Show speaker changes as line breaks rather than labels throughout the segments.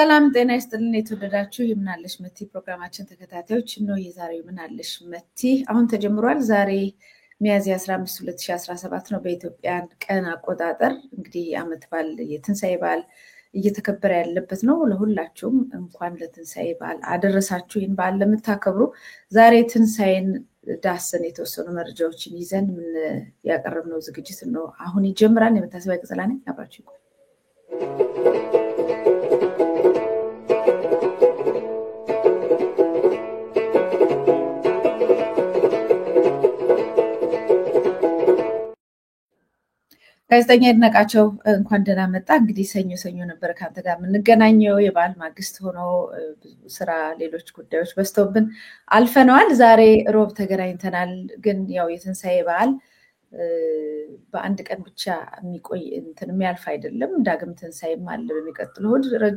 ሰላም ጤና ይስጥልን የተወደዳችሁ ይምናለሽ መቲ ፕሮግራማችን ተከታታዮች ነው። የዛሬው ምናለሽ መቲ አሁን ተጀምሯል። ዛሬ ሚያዝያ 15 2017 ነው በኢትዮጵያ ቀን አቆጣጠር። እንግዲህ ዓመት በዓል የትንሳኤ በዓል እየተከበረ ያለበት ነው። ለሁላችሁም እንኳን ለትንሳኤ በዓል አደረሳችሁ። ይህን በዓል ለምታከብሩ ዛሬ ትንሳኤን ዳሰን የተወሰኑ መረጃዎችን ይዘን ምን ያቀረብነው ዝግጅት ነው አሁን ይጀምራል። የመታሰቢያ ቅጽላ ነኝ፣ አብራችሁ ይቆዩ። ጋዜጠኛ ይድነቃቸው እንኳን ደህና መጣ። እንግዲህ ሰኞ ነበር ከአንተ ጋር የምንገናኘው። የበዓል ማግስት ሆኖ ብዙ ስራ፣ ሌሎች ጉዳዮች በዝተውብን አልፈነዋል። ዛሬ ሮብ ተገናኝተናል። ግን ያው የትንሳኤ በዓል በአንድ ቀን ብቻ የሚቆይ የሚያልፍ አይደለም። ዳግም ትንሳኤም አለ በሚቀጥለው እሑድ።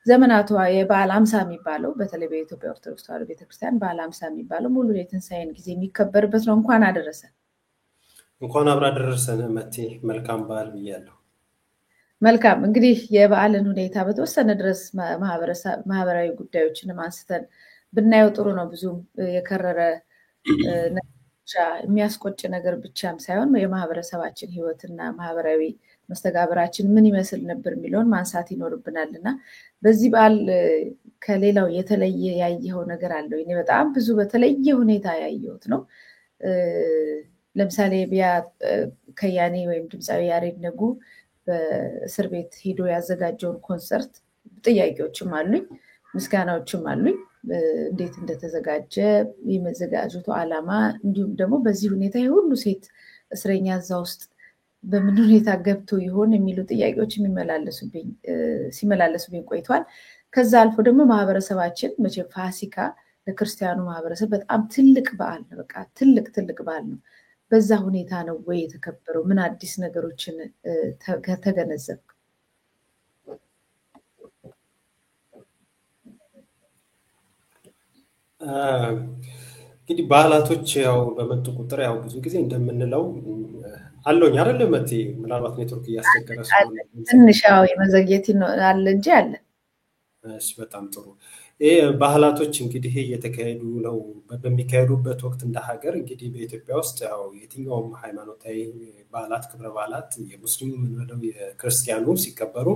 ዘመናቱ የበዓል አምሳ የሚባለው በተለይ በኢትዮጵያ ኦርቶዶክስ ተዋሕዶ ቤተክርስቲያን በዓል አምሳ የሚባለው ሙሉ የትንሳኤን ጊዜ የሚከበርበት ነው። እንኳን አደረሰ።
እንኳን አብራ ደረሰን መቴ። መልካም በዓል ብያለሁ።
መልካም። እንግዲህ የበዓልን ሁኔታ በተወሰነ ድረስ ማህበራዊ ጉዳዮችንም አንስተን ብናየው ጥሩ ነው። ብዙም የከረረ የሚያስቆጭ ነገር ብቻም ሳይሆን የማህበረሰባችን ህይወትና ማህበራዊ መስተጋብራችን ምን ይመስል ነበር የሚለውን ማንሳት ይኖርብናል እና በዚህ በዓል ከሌላው የተለየ ያየኸው ነገር አለው? እኔ በጣም ብዙ በተለየ ሁኔታ ያየሁት ነው። ለምሳሌ ከያኔ ወይም ድምፃዊ ያሬድ ነጉ በእስር ቤት ሄዶ ያዘጋጀውን ኮንሰርት ጥያቄዎችም አሉኝ፣ ምስጋናዎችም አሉኝ። እንዴት እንደተዘጋጀ የመዘጋጀቱ ዓላማ፣ እንዲሁም ደግሞ በዚህ ሁኔታ የሁሉ ሴት እስረኛ እዛ ውስጥ በምን ሁኔታ ገብቶ ይሆን የሚሉ ጥያቄዎች ሲመላለሱብኝ ቆይቷል። ከዛ አልፎ ደግሞ ማህበረሰባችን መቼም ፋሲካ ለክርስቲያኑ ማህበረሰብ በጣም ትልቅ በዓል ነው። በቃ ትልቅ በዓል ነው። በዛ ሁኔታ ነው ወይ የተከበረው? ምን አዲስ ነገሮችን ተገነዘብክ?
እንግዲህ በዓላቶች ያው በመጡ ቁጥር ያው ብዙ ጊዜ እንደምንለው አለኝ አይደል መቴ? ምናልባት ኔትወርክ እያስቸገረ ስለሆነ
ትንሽ ያው የመዘግየት አለ እንጂ አለ።
እሺ፣ በጣም ጥሩ። ይሄ ባህላቶች እንግዲህ እየተካሄዱ ነው። በሚካሄዱበት ወቅት እንደ ሀገር እንግዲህ በኢትዮጵያ ውስጥ ያው የትኛውም ሃይማኖታዊ በዓላት፣ ክብረ በዓላት የሙስሊሙ የምንለው የክርስቲያኑ ሲከበሩ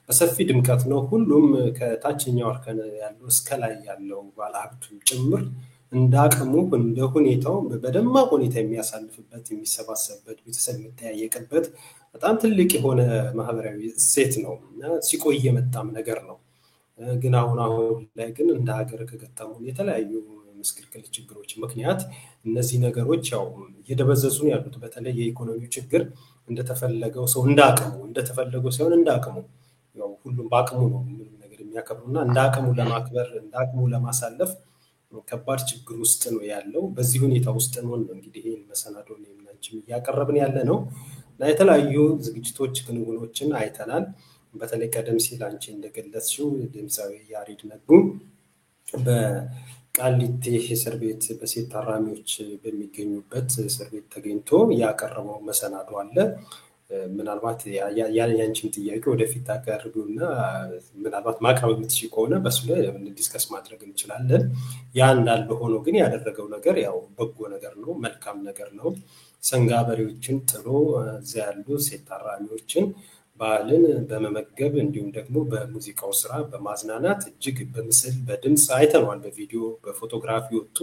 በሰፊ ድምቀት ነው። ሁሉም ከታችኛው እርከን ያለው እስከ ላይ ያለው ባለሀብቱ ጭምር እንደ አቅሙ እንደ ሁኔታው በደማቅ ሁኔታ የሚያሳልፍበት፣ የሚሰባሰብበት፣ ቤተሰብ የሚጠያየቅበት በጣም ትልቅ የሆነ ማህበራዊ እሴት ነው እና ሲቆይ የመጣም ነገር ነው። ግን አሁን ላይ ግን እንደ ሀገር ከገጠሙን የተለያዩ ምስቅልቅል ችግሮች ምክንያት እነዚህ ነገሮች ያው እየደበዘዙ ነው ያሉት። በተለይ የኢኮኖሚው ችግር እንደተፈለገው ሰው እንደተፈለገው ሳይሆን እንዳቅሙ ያው ሁሉም በአቅሙ ነው ምንም ነገር የሚያከብሩና እንዳቅሙ ለማክበር እንዳቅሙ ለማሳለፍ ከባድ ችግር ውስጥ ነው ያለው። በዚህ ሁኔታ ውስጥ ነው እንግዲህ ይሄን መሰናዶ ነው እያቀረብን ያለ ነው እና የተለያዩ ዝግጅቶች ክንውኖችን አይተናል። በተለይ ቀደም ሲል አንቺ እንደገለጽሽው ድምፃዊ ያሬድ ነጉ በቃሊቲ እስር ቤት በሴት ታራሚዎች በሚገኙበት እስር ቤት ተገኝቶ ያቀረበው መሰናዶ አለ። ምናልባት ያንቺን ጥያቄ ወደፊት ታቀርቢውና ምናልባት ማቅረብ የምትችይ ከሆነ በሱ ላይ ዲስከስ ማድረግ እንችላለን። ያ እንዳለ ሆኖ ግን ያደረገው ነገር ያው በጎ ነገር ነው፣ መልካም ነገር ነው። ሰንጋ በሬዎችን ጥሎ እዚያ ያሉ ሴት ታራሚዎችን በዓልን በመመገብ እንዲሁም ደግሞ በሙዚቃው ስራ በማዝናናት እጅግ በምስል በድምፅ አይተነዋል። በቪዲዮ በፎቶግራፊ ወጡ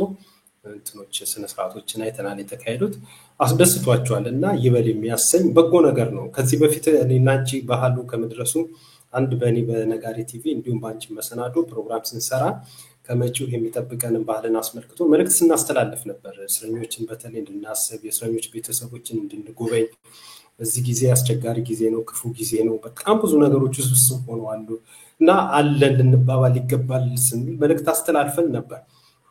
እንትኖች ስነስርዓቶችን አይተናል። የተካሄዱት አስደስቷቸዋል እና ይበል የሚያሰኝ በጎ ነገር ነው። ከዚህ በፊት እኔና አንቺ ባህሉ ከመድረሱ አንድ በእኔ በነጋሪ ቲቪ እንዲሁም በአንቺ መሰናዶ ፕሮግራም ስንሰራ ከመጪው የሚጠብቀንን ባህልን አስመልክቶ መልእክት ስናስተላልፍ ነበር። እስረኞችን በተለይ እንድናስብ፣ የእስረኞች ቤተሰቦችን እንድንጎበኝ። በዚህ ጊዜ አስቸጋሪ ጊዜ ነው፣ ክፉ ጊዜ ነው። በጣም ብዙ ነገሮች ውስብስብ ሆነዋል እና አለን ልንባባል ይገባል ስንል መልእክት አስተላልፈን ነበር።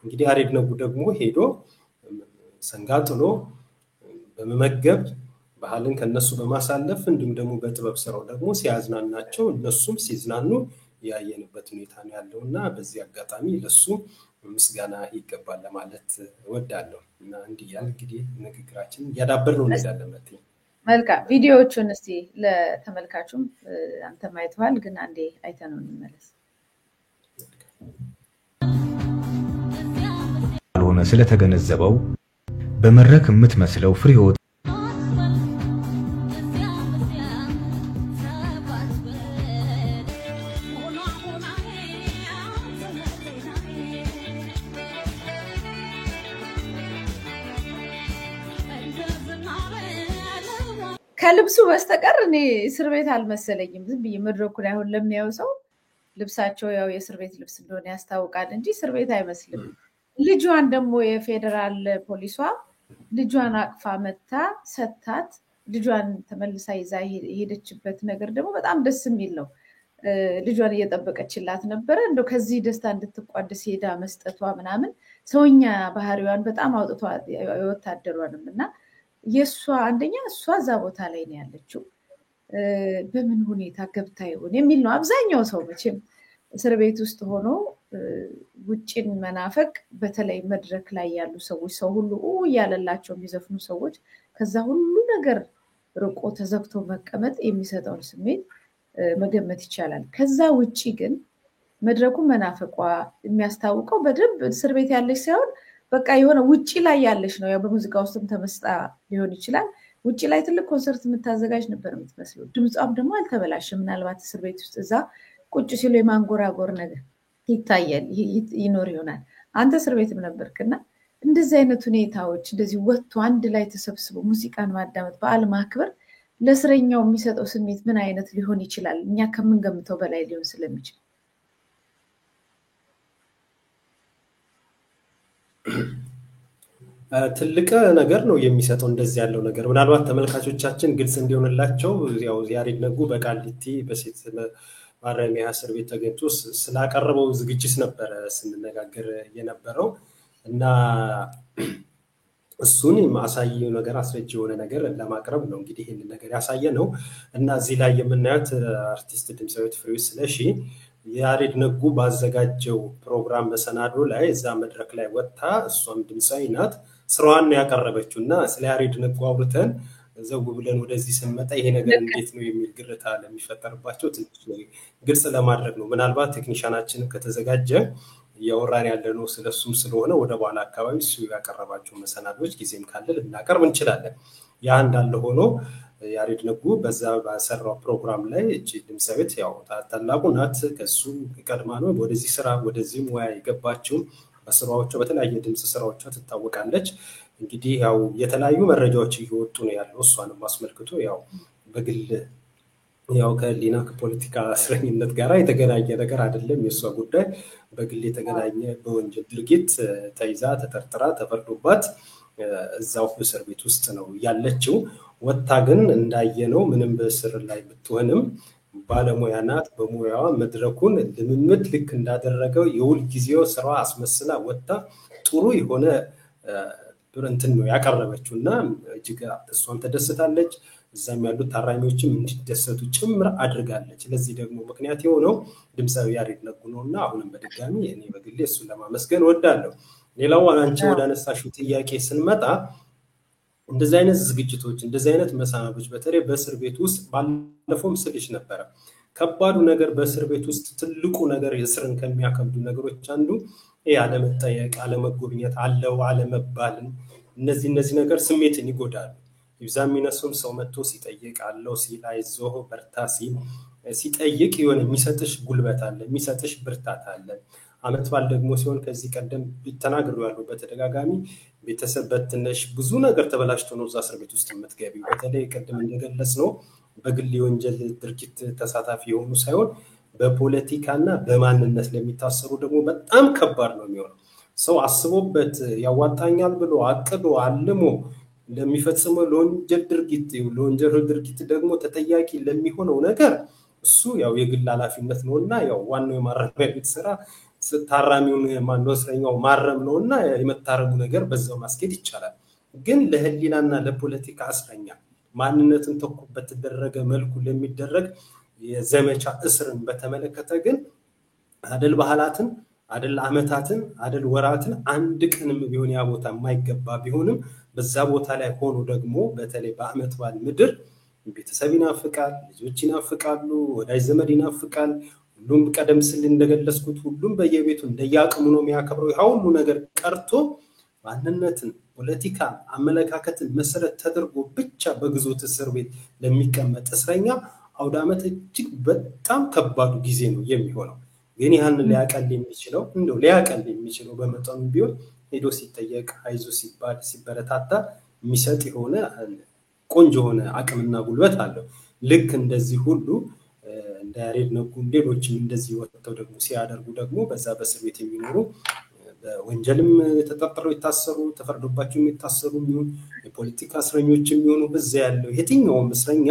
እንግዲህ ያሬድ ነጉ ደግሞ ሄዶ ሰንጋ ጥሎ በመመገብ ባህልን ከነሱ በማሳለፍ እንዲሁም ደግሞ በጥበብ ስራው ደግሞ ሲያዝናናቸው እነሱም ሲዝናኑ ያየንበት ሁኔታ ነው ያለው እና በዚህ አጋጣሚ ለሱ ምስጋና ይገባል ለማለት እወዳለሁ እና እንዲህ ያለ እንግዲህ ንግግራችን እያዳበር ነው እንሄዳለን።
መልካም ቪዲዮዎቹን እስቲ ለተመልካቹም አንተ ማይተዋል ግን አንዴ አይተነው እንመለስ።
ካልሆነ ስለተገነዘበው በመድረክ የምትመስለው ፍሬህይወት
ከልብሱ በስተቀር እኔ እስር ቤት አልመሰለኝም። ዝም ብዬ መድረኩ ላይ አሁን ለሚያየው ሰው ልብሳቸው ያው የእስር ቤት ልብስ እንደሆነ ያስታውቃል እንጂ እስር ቤት አይመስልም። ልጇን ደግሞ የፌዴራል ፖሊሷ ልጇን አቅፋ መታ ሰታት ልጇን ተመልሳ ይዛ የሄደችበት ነገር ደግሞ በጣም ደስ የሚል ነው። ልጇን እየጠበቀችላት ነበረ። እንደው ከዚህ ደስታ እንድትቋደስ ሄዳ መስጠቷ ምናምን ሰውኛ ባህሪዋን በጣም አውጥቷ የወታደሯንም እና የእሷ አንደኛ እሷ እዛ ቦታ ላይ ነው ያለችው። በምን ሁኔታ ገብታ ይሆን የሚል ነው አብዛኛው ሰው መቼም እስር ቤት ውስጥ ሆኖ ውጭን መናፈቅ፣ በተለይ መድረክ ላይ ያሉ ሰዎች ሰው ሁሉ እያለላቸው የሚዘፍኑ ሰዎች ከዛ ሁሉ ነገር ርቆ ተዘግቶ መቀመጥ የሚሰጠውን ስሜት መገመት ይቻላል። ከዛ ውጪ ግን መድረኩን መናፈቋ የሚያስታውቀው በደንብ እስር ቤት ያለች ሳይሆን በቃ የሆነ ውጪ ላይ ያለች ነው። ያው በሙዚቃ ውስጥም ተመስጣ ሊሆን ይችላል። ውጪ ላይ ትልቅ ኮንሰርት የምታዘጋጅ ነበር የምትመስለው። ድምጿም ደግሞ አልተበላሽም። ምናልባት እስር ቤት ውስጥ እዛ ቁጭ ሲሉ የማንጎራጎር ነገር ይታያል ይኖር ይሆናል። አንተ እስር ቤትም ነበርክና እንደዚህ አይነት ሁኔታዎች እንደዚህ ወጥቶ አንድ ላይ ተሰብስቦ ሙዚቃን ማዳመጥ፣ በዓል ማክበር ለእስረኛው የሚሰጠው ስሜት ምን አይነት ሊሆን ይችላል? እኛ ከምንገምተው በላይ ሊሆን ስለሚችል
ትልቅ ነገር ነው የሚሰጠው እንደዚህ ያለው ነገር። ምናልባት ተመልካቾቻችን ግልጽ እንዲሆንላቸው ያው ያሬድ ነጉ በቃሊቲ በሴት ማረሚያ እስር ቤት ተገኝቶ ስላቀረበው ዝግጅት ነበረ ስንነጋገር የነበረው እና እሱን ማሳየው ነገር አስረጅ የሆነ ነገር ለማቅረብ ነው እንግዲህ ይሄን ነገር ያሳየ ነው እና እዚህ ላይ የምናያት አርቲስት ድምፃዊት ፍሬህይወት ስለሺ ያሬድ ነጉ ባዘጋጀው ፕሮግራም መሰናዶ ላይ እዛ መድረክ ላይ ወጣ እሷም ድምፃዊ ናት ስራዋን ያቀረበችው እና ስለ ያሬድ ነጉ አውርተን ዘው ብለን ወደዚህ ስንመጣ ይሄ ነገር እንዴት ነው የሚል ግርታ ለሚፈጠርባቸው ትንሽ ግልጽ ለማድረግ ነው። ምናልባት ቴክኒሻናችን ከተዘጋጀ ያወራን ያለነው ስለሱም ስለሆነ ወደ በኋላ አካባቢ እሱ ያቀረባቸው መሰናዶች ጊዜም ካለ ልናቀርብ እንችላለን። ያ እንዳለ ሆኖ ያሬድ ነጉ በዛ ባሰራው ፕሮግራም ላይ እቺ ድምፃዊት ያው ታላቁ ናት ከሱ ቀድማ ነው ወደዚህ ስራ ወደዚህ ሙያ የገባችው። በስራዎቿ በተለያየ ድምጽ ስራዎቿ ትታወቃለች። እንግዲህ ያው የተለያዩ መረጃዎች እየወጡ ነው ያለው እሷንም አስመልክቶ ያው በግል ያው ከሊና ከፖለቲካ እስረኝነት ጋር የተገናኘ ነገር አይደለም የሷ ጉዳይ። በግል የተገናኘ በወንጀል ድርጊት ተይዛ ተጠርጥራ ተፈርዶባት እዛው እስር ቤት ውስጥ ነው ያለችው። ወጣ ግን እንዳየነው ምንም በእስር ላይ ብትሆንም ባለሙያ ናት። በሙያዋ መድረኩን ልምምድ ልክ እንዳደረገው የውል ጊዜው ስራ አስመስላ ወጣ ጥሩ የሆነ እንትን ነው ያቀረበችው እና እጅግ እሷም ተደስታለች። እዛም ያሉት ታራሚዎችም እንዲደሰቱ ጭምር አድርጋለች። ለዚህ ደግሞ ምክንያት የሆነው ድምፃዊ ያሬድ ነጉ ነውና አሁንም በድጋሚ እኔ በግሌ እሱን ለማመስገን እወዳለሁ። ሌላው አንቺ ወደ አነሳሽው ጥያቄ ስንመጣ እንደዚህ አይነት ዝግጅቶች እንደዚህ አይነት መሰናዶች በተለይ በእስር ቤት ውስጥ ባለፈውም ስልሽ ነበረ ከባዱ ነገር በእስር ቤት ውስጥ ትልቁ ነገር የእስርን ከሚያከብዱ ነገሮች አንዱ ያለመጠየቅ አለመጎብኘት አለው አለመባልን እነዚህ ነገር ስሜትን ይጎዳሉ። ይብዛም ይነሱም ሰው መጥቶ ሲጠይቅ አለው ሲል አይዞህ በርታ ሲጠይቅ የሆነ የሚሰጥሽ ጉልበት አለ የሚሰጥሽ ብርታት አለ። አመት በዓል ደግሞ ሲሆን ከዚህ ቀደም ተናግሬያለሁ በተደጋጋሚ ቤተሰብ በትነሽ ብዙ ነገር ተበላሽቶ ነው እዛ እስር ቤት ውስጥ የምትገቢው። በተለይ ቀደም እንደገለጽ ነው በግል የወንጀል ድርጊት ተሳታፊ የሆኑ ሳይሆን በፖለቲካና በማንነት ለሚታሰሩ ደግሞ በጣም ከባድ ነው የሚሆነው። ሰው አስቦበት ያዋጣኛል ብሎ አቅዶ አልሞ ለሚፈጽመው ለወንጀል ድርጊት ደግሞ ተጠያቂ ለሚሆነው ነገር እሱ ያው የግል ኃላፊነት ነውና ያው ዋናው የማረሚያ ቤት ስራ ታራሚውን ማነው እስረኛው ማረም ነውና የመታረሙ ነገር በዛው ማስኬድ ይቻላል። ግን ለህሊናና ለፖለቲካ እስረኛ ማንነትን ተኩበት ተደረገ መልኩ ለሚደረግ የዘመቻ እስርን በተመለከተ ግን አደል ባህላትን አደል አመታትን አደል ወራትን አንድ ቀንም ቢሆን ያ ቦታ የማይገባ ቢሆንም በዛ ቦታ ላይ ሆኖ ደግሞ በተለይ በአመት በዓል ምድር ቤተሰብ ይናፍቃል ልጆች ይናፍቃሉ ወዳጅ ዘመድ ይናፍቃል ሁሉም ቀደም ሲል እንደገለጽኩት ሁሉም በየቤቱ እንደያቀሙ ነው የሚያከብረው። ያ ሁሉ ነገር ቀርቶ ማንነትን፣ ፖለቲካ፣ አመለካከትን መሰረት ተደርጎ ብቻ በግዞት እስር ቤት ለሚቀመጥ እስረኛ አውደ ዓመት እጅግ በጣም ከባዱ ጊዜ ነው የሚሆነው። ግን ያንን ሊያቀል የሚችለው በመጠኑ ቢሆን ሄዶ ሲጠየቅ አይዞ ሲባል ሲበረታታ የሚሰጥ የሆነ ቆንጆ የሆነ አቅምና ጉልበት አለው። ልክ እንደዚህ ሁሉ እንደ ያሬድ ነጉ ሌሎችም እንደዚህ ወጥተው ደግሞ ሲያደርጉ ደግሞ በዛ በእስር ቤት የሚኖሩ በወንጀልም ተጠርጥረው የታሰሩ ተፈርዶባቸው የሚታሰሩ የሚሆኑ የፖለቲካ እስረኞችም የሚሆኑ በዛ ያለው የትኛውም እስረኛ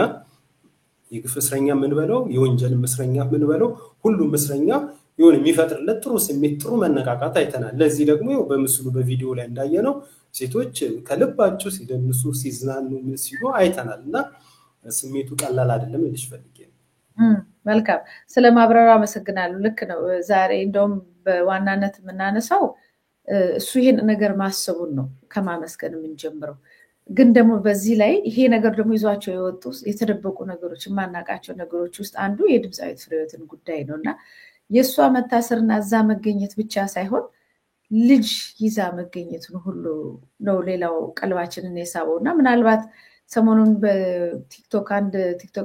የግፍ እስረኛ ምን በለው የወንጀል እስረኛ ምን በለው ሁሉም እስረኛ የሆነ የሚፈጥርለት ጥሩ ስሜት ጥሩ መነቃቃት አይተናል። ለዚህ ደግሞ በምስሉ በቪዲዮ ላይ እንዳየነው ሴቶች ከልባቸው ሲደንሱ ሲዝናኑ ምን ሲሉ አይተናልና ስሜቱ ቀላል አይደለም ልጅ ፈልጌ ነው።
መልካም ስለማብራሪያው አመሰግናለሁ። ልክ ነው። ዛሬ እንደውም በዋናነት የምናነሳው እሱ ይሄን ነገር ማሰቡን ነው ከማመስገን የምንጀምረው። ግን ደግሞ በዚህ ላይ ይሄ ነገር ደግሞ ይዟቸው የወጡ የተደበቁ ነገሮች የማናቃቸው ነገሮች ውስጥ አንዱ የድምፃዊት ፍሬህይወትን ጉዳይ ነውና የሷ መታሰርና እዛ መገኘት ብቻ ሳይሆን ልጅ ይዛ መገኘቱን ሁሉ ነው ሌላው ቀልባችንን የሳበውና ምናልባት ሰሞኑን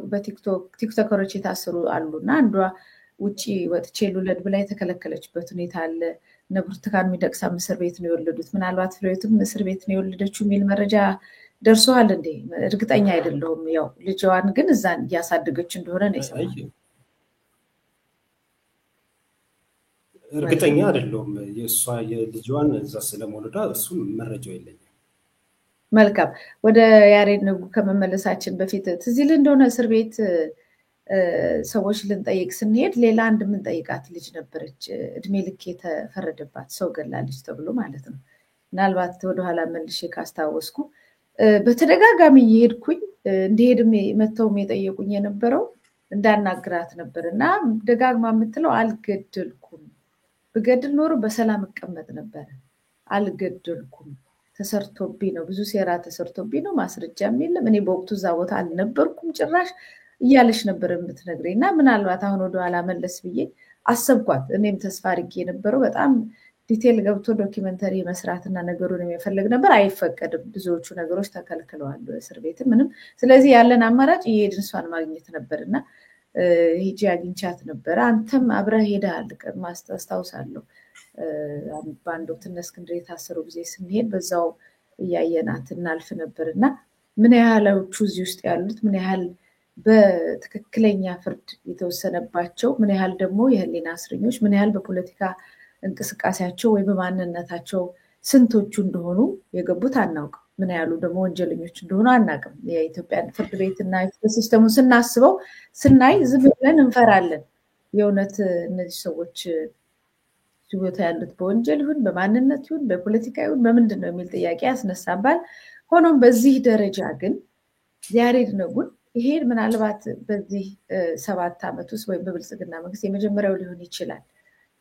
በቲክቶከሮች የታሰሩ አሉና አንዷ ውጪ ወጥቼ ልውለድ ብላ የተከለከለችበት ሁኔታ አለ። እነ ብርቱካን ሚደቅሳ እስር ቤት ነው የወለዱት። ምናልባት ፍሬህይወትም እስር ቤት ነው የወለደችው የሚል መረጃ ደርሷል እንዴ? እርግጠኛ አይደለሁም። ያው ልጅዋን ግን እዛን እያሳደገች እንደሆነ ነው የሰማሁት።
እርግጠኛ አይደለሁም የሷ የልጅዋን እዛ ስለመወለዷ እሱ መረጃው የለኝም።
መልካም ወደ ያሬድ ነጉ ከመመለሳችን በፊት ትዝ ይልህ እንደሆነ እስር ቤት ሰዎች ልንጠይቅ ስንሄድ ሌላ አንድ የምንጠይቃት ልጅ ነበረች። እድሜ ልክ የተፈረደባት ሰው ገላለች ተብሎ ማለት ነው። ምናልባት ወደኋላ መልሼ ካስታወስኩ በተደጋጋሚ እየሄድኩኝ እንዲሄድም መተውም የጠየቁኝ የነበረው እንዳናግራት ነበር እና ደጋግማ የምትለው አልገደልኩም፣ ብገድል ኖሮ በሰላም እቀመጥ ነበር፣ አልገደልኩም፣ ተሰርቶብኝ ነው፣ ብዙ ሴራ ተሰርቶብኝ ነው፣ ማስረጃም የለም፣ እኔ በወቅቱ እዛ ቦታ አልነበርኩም ጭራሽ እያለች ነበር የምትነግረኝ። እና ምናልባት አሁን ወደኋላ መለስ ብዬ አሰብኳት። እኔም ተስፋ አድርጌ የነበረው በጣም ዲቴል ገብቶ ዶኪመንተሪ መስራትና ነገሩን የሚፈልግ ነበር። አይፈቀድም፣ ብዙዎቹ ነገሮች ተከልክለዋል እስር ቤት ምንም። ስለዚህ ያለን አማራጭ እየሄድን እሷን ማግኘት ነበር እና ሂጂ አግኝቻት ነበረ። አንተም አብረህ ሄደሃል አስታውሳለሁ። በአንድ ወቅት እነ እስክንድር የታሰሩ ጊዜ ስንሄድ በዛው እያየናት እናልፍ ነበር እና ምን ያህሎቹ እዚህ ውስጥ ያሉት ምን ያህል በትክክለኛ ፍርድ የተወሰነባቸው ምን ያህል ደግሞ የህሊና እስረኞች ምን ያህል በፖለቲካ እንቅስቃሴያቸው ወይ በማንነታቸው ስንቶቹ እንደሆኑ የገቡት አናውቅም። ምን ያህሉ ደግሞ ወንጀለኞች እንደሆኑ አናውቅም። የኢትዮጵያን ፍርድ ቤትና ሲስተሙን ስናስበው ስናይ ዝም ብለን እንፈራለን። የእውነት እነዚህ ሰዎች ቦታ ያሉት በወንጀል ይሁን በማንነት ይሁን በፖለቲካ ይሁን በምንድን ነው የሚል ጥያቄ ያስነሳባል። ሆኖም በዚህ ደረጃ ግን ያሬድ ነጉን ይሄ ምናልባት በዚህ 7 ዓመት ውስጥ ወይም በብልጽግና መንግስት የመጀመሪያው ሊሆን ይችላል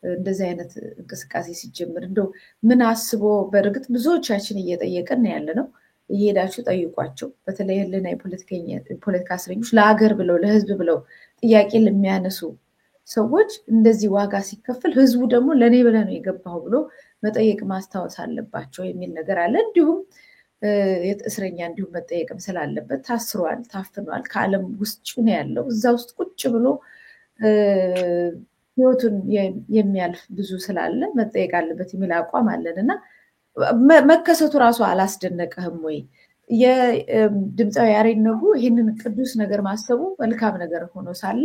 እንደዚህ አይነት እንቅስቃሴ ሲጀምር። እንደው ምን አስቦ በእርግጥ ብዙዎቻችን እየጠየቅን ያለ ነው። እየሄዳችሁ ጠይቋቸው። በተለይ ህልና የፖለቲካ እስረኞች ለሀገር ብለው ለህዝብ ብለው ጥያቄ ለሚያነሱ ሰዎች እንደዚህ ዋጋ ሲከፍል ህዝቡ ደግሞ ለኔ ብለህ ነው የገባው ብሎ መጠየቅ ማስታወስ አለባቸው የሚል ነገር አለ። እንዲሁም እስረኛ እንዲሁም መጠየቅም ስላለበት ታስሯል፣ ታፍኗል፣ ከዓለም ውስጥ ነው ያለው። እዛ ውስጥ ቁጭ ብሎ ህይወቱን የሚያልፍ ብዙ ስላለ መጠየቅ አለበት የሚል አቋም አለን እና መከሰቱ ራሱ አላስደነቀህም ወይ? የድምፃዊ ያሬድ ነጉ ይህንን ቅዱስ ነገር ማሰቡ መልካም ነገር ሆኖ ሳለ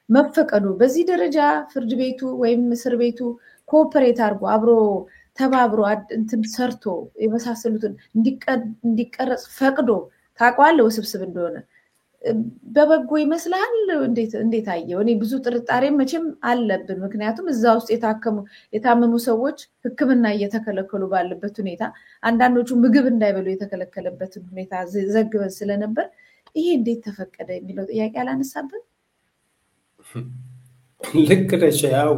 መፈቀዱ በዚህ ደረጃ ፍርድ ቤቱ ወይም እስር ቤቱ ኮኦፐሬት አድርጎ አብሮ ተባብሮ እንትን ሰርቶ የመሳሰሉትን እንዲቀረጽ ፈቅዶ ታውቀዋለህ ውስብስብ እንደሆነ በበጎ ይመስላል። እንዴት አየው? እኔ ብዙ ጥርጣሬ መቼም አለብን። ምክንያቱም እዛ ውስጥ የታመሙ ሰዎች ሕክምና እየተከለከሉ ባለበት ሁኔታ አንዳንዶቹ ምግብ እንዳይበሉ የተከለከለበትን ሁኔታ ዘግበን ስለነበር ይሄ እንዴት ተፈቀደ የሚለው ጥያቄ አላነሳብን?
ልክ ነሽ። ያው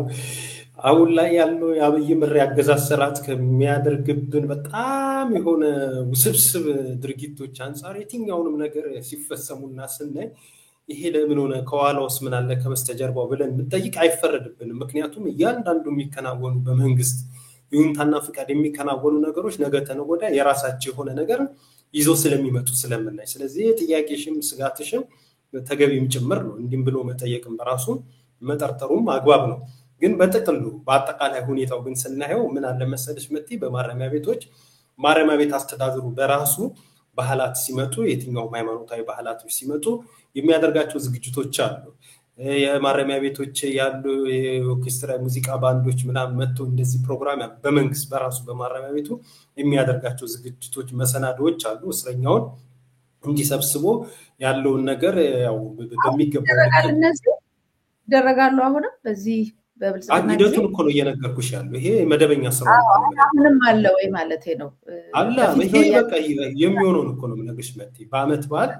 አሁን ላይ ያለው የአብይ ምሬ አገዛዝ ስርዓት ከሚያደርግብን በጣም የሆነ ውስብስብ ድርጊቶች አንጻር የትኛውንም ነገር ሲፈጸሙና ስናይ ይሄ ለምን ሆነ ከኋላውስ ምን አለ ከበስተጀርባው ብለን ምንጠይቅ አይፈረድብንም። ምክንያቱም እያንዳንዱ የሚከናወኑ በመንግስት ይሁንታና ፍቃድ የሚከናወኑ ነገሮች ነገ ተነገ ወዲያ የራሳቸው የሆነ ነገር ይዞ ስለሚመጡ ስለምናይ፣ ስለዚህ ጥያቄሽም ስጋትሽም ተገቢም ጭምር ነው። እንዲም ብሎ መጠየቅም በራሱ መጠርጠሩም አግባብ ነው። ግን በጥቅሉ በአጠቃላይ ሁኔታው ግን ስናየው ምን አለ መሰለሽ መጥቲ በማረሚያ ቤቶች ማረሚያ ቤት አስተዳደሩ በራሱ ባህላት ሲመጡ የትኛውም ሃይማኖታዊ ባህላቶች ሲመጡ የሚያደርጋቸው ዝግጅቶች አሉ። የማረሚያ ቤቶች ያሉ የኦርኬስትራ ሙዚቃ ባንዶች ምናምን መጥቶ እንደዚህ ፕሮግራም በመንግስት በራሱ በማረሚያ ቤቱ የሚያደርጋቸው ዝግጅቶች መሰናዶዎች አሉ። እስረኛውን እንዲሰብስቦ ያለውን ነገር ያው በሚገባው
ይደረጋሉ። አሁንም በዚህ በብልጽግና
ሂደቱን እኮ ነው እየነገርኩሽ ያለው። ይሄ መደበኛ ስራ ነው።
ምንም አለ ወይ ማለቴ ነው
አለ። ይሄ በቃ የሚሆነውን እኮ ነው የምነግርሽ መጥቲ። በአመት በዓል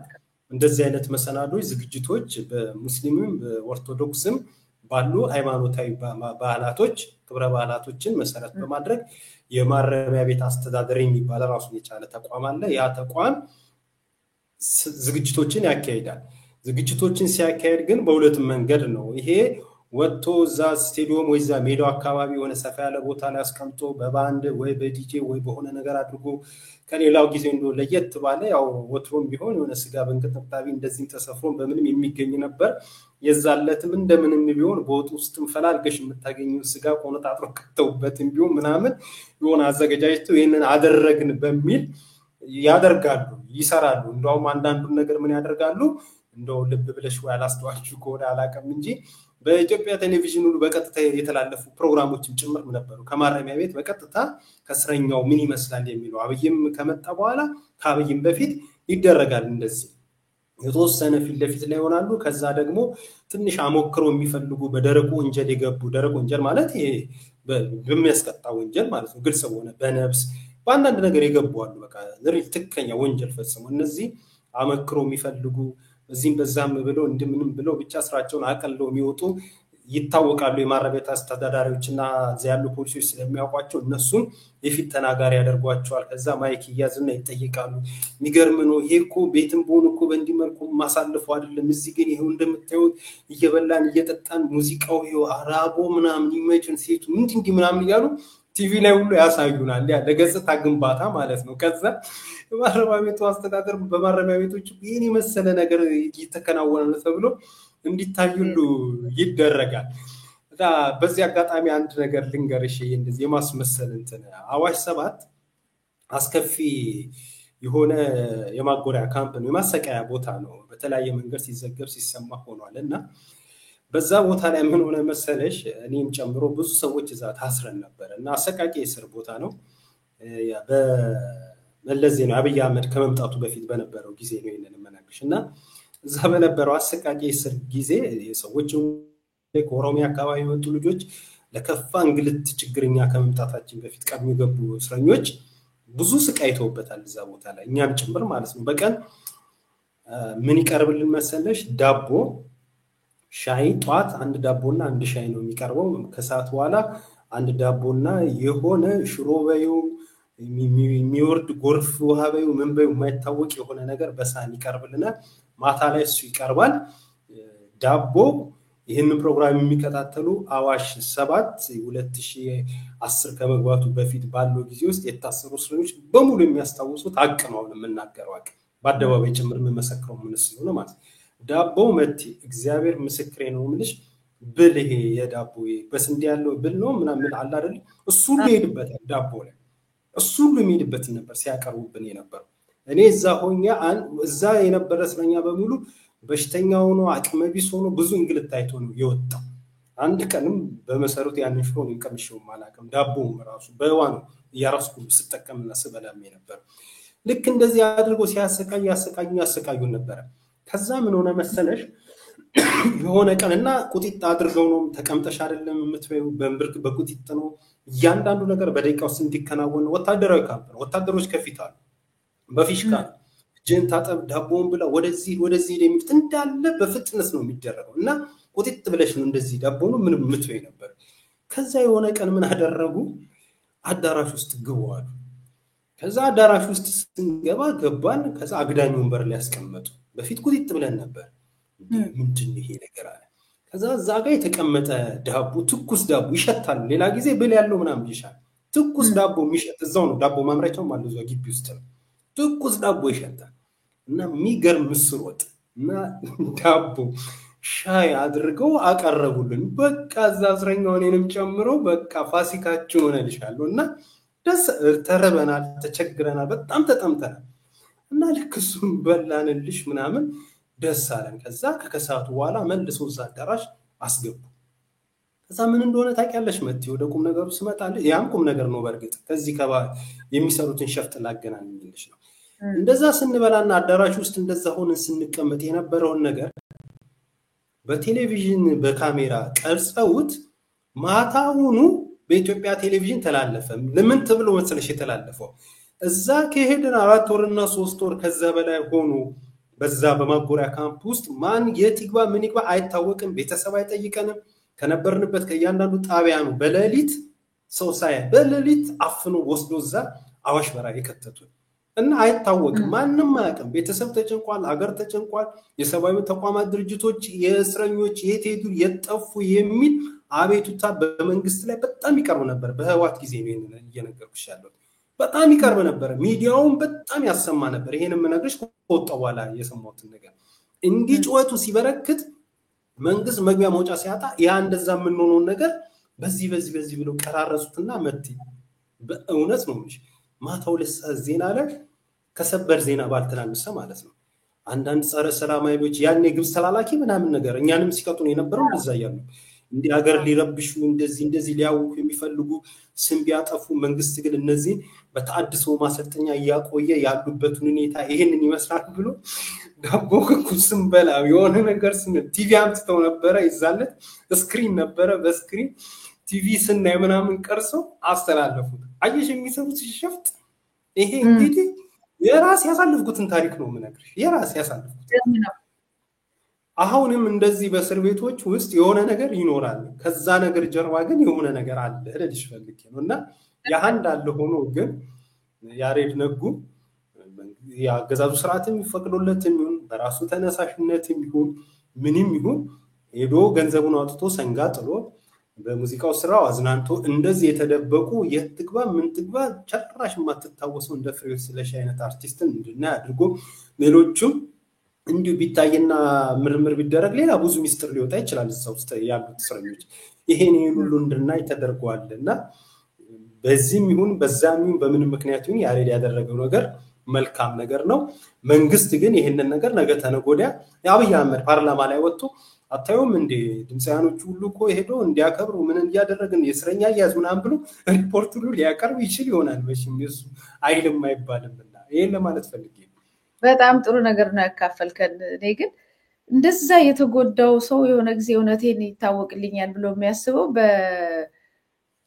እንደዚህ አይነት መሰናዶች ዝግጅቶች በሙስሊምም በኦርቶዶክስም ባሉ ሃይማኖታዊ ባህላቶች ክብረ ባህላቶችን መሰረት በማድረግ የማረሚያ ቤት አስተዳደር የሚባል ራሱን የቻለ ተቋም አለ። ያ ተቋም ዝግጅቶችን ያካሂዳል። ዝግጅቶችን ሲያካሂድ ግን በሁለት መንገድ ነው። ይሄ ወጥቶ እዛ ስቴዲየም ወይ እዛ ሜዳው አካባቢ የሆነ ሰፋ ያለ ቦታ ላይ አስቀምጦ በባንድ ወይ በዲጄ ወይ በሆነ ነገር አድርጎ ከሌላው ጊዜ እንደው ለየት ባለ ያው ወትሮም ቢሆን የሆነ ስጋ በእንቅጥቅጣቢ እንደዚህ ተሰፍሮ በምንም የሚገኝ ነበር። የዛለትም እንደምንም ቢሆን በወጡ ውስጥም ፈላልገሽ የምታገኙ ስጋ ቆነጣጥሮ ከተውበትም ቢሆን ምናምን የሆነ አዘጋጃጅተው ይሄንን አደረግን በሚል ያደርጋሉ፣ ይሰራሉ። እንደውም አንዳንዱን ነገር ምን ያደርጋሉ እንደው ልብ ብለሽ ወይ አላስተዋልኩ ከሆነ አላቀም እንጂ በኢትዮጵያ ቴሌቪዥን ሁሉ በቀጥታ የተላለፉ ፕሮግራሞችም ጭምር ነበሩ። ከማረሚያ ቤት በቀጥታ ከስረኛው ምን ይመስላል የሚለው አብይም ከመጣ በኋላ ከአብይም በፊት ይደረጋል። እንደዚህ የተወሰነ ፊት ለፊት ላይ ሆናሉ። ከዛ ደግሞ ትንሽ አሞክሮ የሚፈልጉ በደረቁ ወንጀል የገቡ ደረቁ ወንጀል ማለት ይሄ በሚያስቀጣ ወንጀል ማለት ነው። ግልጽ ሆነ በነብስ በአንዳንድ ነገር የገቡ አሉ። በቃ ትክክለኛ ወንጀል ፈጽሞ እነዚህ አመክሮ የሚፈልጉ እዚህም በዛም ብለው እንደምንም ብለው ብቻ ስራቸውን አቀለው የሚወጡ ይታወቃሉ። የማረሚያ ቤት አስተዳዳሪዎችና እዚያ ያሉ ፖሊሶች ስለሚያውቋቸው እነሱን የፊት ተናጋሪ ያደርጓቸዋል። ከዛ ማይክ ይያዝና ይጠይቃሉ። የሚገርም ነው ይሄ እኮ ቤትም በሆነ እኮ በእንዲህ መልኩ ማሳልፉ አይደለም። እዚህ ግን ይሄው እንደምታዩት እየበላን እየጠጣን ሙዚቃው ይሄው አራቦ ምናምን ይመጭን ሴቱ እንዲህ ምናምን እያሉ ቲቪ ላይ ሁሉ ያሳዩናል። ያ ለገጽታ ግንባታ ማለት ነው። ከዛ ማረሚያ ቤቱ አስተዳደር በማረሚያ ቤቶች ይሄን የመሰለ ነገር እየተከናወነ ነው ተብሎ እንዲታዩሉ ይደረጋል። በዚህ አጋጣሚ አንድ ነገር ልንገርሽ። እንደዚህ የማስመሰል እንትን አዋሽ 7 አስከፊ የሆነ የማጎሪያ ካምፕ ነው፣ የማሰቃያ ቦታ ነው። በተለያየ መንገድ ሲዘገብ ሲሰማ ሆኗልና በዛ ቦታ ላይ ምን ሆነ መሰለሽ እኔም ጨምሮ ብዙ ሰዎች እዛ ታስረን ነበር እና አሰቃቂ የእስር ቦታ ነው። በመለስ ዜናዊ አብይ አህመድ ከመምጣቱ በፊት በነበረው ጊዜ ነው ይሄንን መናገርሽ እና እዛ በነበረው አሰቃቂ የእስር ጊዜ ሰዎች ከኦሮሚያ አካባቢ የመጡ ልጆች ለከፋ እንግልት ችግርኛ ከመምጣታችን በፊት ቀድሞ የገቡ እስረኞች ብዙ ስቃይተውበታል እዛ ቦታ ላይ እኛም ጭምር ማለት ነው። በቀን ምን ይቀርብልን መሰለሽ ዳቦ ሻይ ጧት አንድ ዳቦና አንድ ሻይ ነው የሚቀርበው። ከሰዓት በኋላ አንድ ዳቦና የሆነ ሽሮ በዩ የሚወርድ ጎርፍ ውሃ በዩ ምን በዩ የማይታወቅ የሆነ ነገር በሳህን ይቀርብልናል። ማታ ላይ እሱ ይቀርባል ዳቦ። ይህንን ፕሮግራም የሚከታተሉ አዋሽ 7 2010 ከመግባቱ በፊት ባለው ጊዜ ውስጥ የታሰሩ እስረኞች በሙሉ የሚያስታውሱት አቅማውን የምናገረው አቅ በአደባባይ ጭምር የምመሰክረው ምን ስለሆነ ማለት ዳቦ መቲ እግዚአብሔር ምስክሬ ነው የምልሽ ብል ይሄ የዳቦ በስንዴ ያለው ብል ነው ምናምን አለ አይደል እሱ ሁሉ ይሄድበታል ዳቦ ላይ እሱ ሁሉ የሚሄድበት ነበር ሲያቀርቡብን የነበረው። እኔ እዛ ሆኛ እዛ የነበረ እስረኛ በሙሉ በሽተኛ ሆኖ አቅመ ቢስ ሆኖ ብዙ እንግልት አይቶ ነው የወጣው። አንድ ቀንም በመሰረቱ ያንን ሽሮ ነው ቀምሼው ማላቀም ዳቦም ራሱ በዋ ነው ያራስኩ ስጠቀምና ስበላም ነበር። ልክ እንደዚህ አድርጎ ያሰቃዩን ነበር። ከዛ ምን ሆነ መሰለሽ የሆነ ቀንና ቁጥጥ አድርገው ነው ተቀምጠሽ አይደለም የምትበዩ በእምብርክ በቁጥጥ ነው እያንዳንዱ ነገር በደቂቃ ውስጥ እንዲከናወን ወታደራዊ ካምፕ ነው። ወታደሮች ከፊት አሉ በፊሽካ ጀን ታጠብ ዳቦውን ብላ ወደዚህ የሚሉት እንዳለ በፍጥነት ነው የሚደረገው እና ቁጥጥ ብለሽ ነው እንደዚህ ዳቦኑ ምንም የምትበይ ነበር። ከዛ የሆነ ቀን ምን አደረጉ አዳራሽ ውስጥ ግቡ አሉ። ከዛ አዳራሽ ውስጥ ስንገባ ገባን። ከዛ አግዳኝ ወንበር ላይ ያስቀመጡ። በፊት ቁጥጥ ብለን ነበር። ምንድን ይሄ ነገር አለ። ከዛ እዛ ጋር የተቀመጠ ዳቦ ትኩስ ዳቦ ይሸታል። ሌላ ጊዜ ብል ያለው ምናምን ይሻል። ትኩስ ዳቦ የሚሸት እዛው ነው ዳቦ ማምረቻው ማለት ነው ግቢ ውስጥ ነው። ትኩስ ዳቦ ይሸታል እና የሚገርም ምስር ወጥ እና ዳቦ ሻይ አድርገው አቀረቡልን። በቃ እዛ እስረኛው እኔንም ጨምሮ በቃ ፋሲካችን ሆነልሻለሁ እና ደስ ተረበናል፣ ተቸግረናል፣ በጣም ተጠምተናል እና ልክ እሱን በላንልሽ ምናምን ደስ አለን። ከዛ ከከሰዓቱ በኋላ መልሰው እዛ አዳራሽ አስገቡ። ከዛ ምን እንደሆነ ታውቂያለሽ መቲ? ወደ ቁም ነገሩ ስመጣልሽ ያም ቁም ነገር ነው በርግጥ ከዚህ የሚሰሩትን ሸፍጥ ላገናኝልሽ ነው። እንደዛ ስንበላና አዳራሽ ውስጥ እንደዛ ሆነን ስንቀመጥ የነበረውን ነገር በቴሌቪዥን በካሜራ ቀርጸውት ማታውኑ በኢትዮጵያ ቴሌቪዥን ተላለፈ። ለምን ተብሎ መሰለሽ የተላለፈው? እዛ ከሄድን 4 ወርና 3 ወር ከዛ በላይ ሆኖ በዛ በማጎሪያ ካምፕ ውስጥ ማን የት ይግባ ምን ይግባ አይታወቅም። ቤተሰብ አይጠይቀንም። ከነበርንበት ከያንዳንዱ ጣቢያ ነው በሌሊት ሰው ሳይ በሌሊት አፍኖ ወስዶ እዛ አዋሽ በራ የከተቱን እና አይታወቅም። ማንንም አያውቅም። ቤተሰብ ተጨንቋል፣ ሀገር ተጨንቋል። የሰብአዊ ተቋማት ድርጅቶች የእስረኞች የት ሄዱ የጠፉ የሚል አቤቱታ በመንግስት ላይ በጣም ይቀርብ ነበር። በህዋት ጊዜ ነው ይሄን እየነገርኩሽ ያለው። በጣም ይቀርብ ነበር። ሚዲያውን በጣም ያሰማ ነበር። ይሄንም ነገርሽ ከወጣው በኋላ የሰማሁትን ነገር እንዲህ ጩኸቱ ሲበረክት መንግስት መግቢያ መውጫ ሲያጣ ያ እንደዛ የምንሆነው ነገር በዚህ ብለው ቀራረጹትና መቲ በእውነት ነው እንጂ ማታው ለሰዓት ዜና ላይ ከሰበር ዜና ባልተናነሰ ማለት ነው አንዳንድ ጸረ ሰላም ኃይሎች ያኔ ግብጽ ተላላኪ ምናምን ነገር እኛንም ሲቀጡን የነበረው እንደዛ ያሉ እንዲ ሀገር ሊረብሹ እንደዚህ ሊያውቁ የሚፈልጉ ስም ቢያጠፉ መንግስት ግን እነዚህ በተአድሶ ማሰልጠኛ ያቆየ ያሉበት ሁኔታ ይሄንን ይመስላል ብሎ ዳቦ ኩስም በላ የሆነ ነገር ስም ቲቪ አምጥተው ነበር ይዛለት ስክሪን ነበር በስክሪን ቲቪ ስናይ ምናምን ቀርሶ አስተላለፉት። አየሽ የሚሰሩት ሲሸፍጥ ይሄ እንግዲህ የራስ ያሳልፍኩትን ታሪክ ነው የምነግርሽ። የራስ ያሳልፍኩት አሁንም እንደዚህ በእስር ቤቶች ውስጥ የሆነ ነገር ይኖራል። ከዛ ነገር ጀርባ ግን የሆነ ነገር አለ ልልሽ ፈልጌ ነውና ያንድ አለ ሆኖ ግን ያሬድ ነጉ ያገዛዙ ስርዓትም ይፈቅዶለትም ይሁን በራሱ ተነሳሽነትም ይሁን ምንም ይሁን ሄዶ ገንዘቡን አውጥቶ ሰንጋ ጥሎ በሙዚቃው ስራው አዝናንቶ እንደዚህ የተደበቁ የትግባ ምን ትግባ ጭራሽ ማትታወሰው እንደ ፍሬው ስለሽ አይነት አርቲስትን እንድናይ አድርጎ ሌሎችም እንዲሁ ቢታይና ምርምር ቢደረግ ሌላ ብዙ ሚስጥር ሊወጣ ይችላል እዛው ውስጥ ያሉት እስረኞች ይሄን ሁሉ እንድናይ ተደርጓልና በዚህም ይሁን በዛም ይሁን በምን ምክንያት ይሁን ያሬድ ያደረገው ነገር መልካም ነገር ነው። መንግስት ግን ይሄንን ነገር ነገ ተነጎዳ የአብይ አህመድ ፓርላማ ላይ ወጥቶ አታዩም እንደ ድምጻያኖቹ ሁሉ እኮ ሄዶ እንዲያከብሩ ምን እንዲያደረግን የእስረኛ ያዝ ምናምን ብሎ ሪፖርት ሁሉ ሊያቀርብ ይችል ይሆናል። በሽም እሱ አይልም አይባልምና ይሄን ለማለት ፈልጌ
በጣም ጥሩ ነገር ነው ያካፈልከን። እኔ ግን እንደዛ የተጎዳው ሰው የሆነ ጊዜ እውነቴን ይታወቅልኛል ብሎ የሚያስበው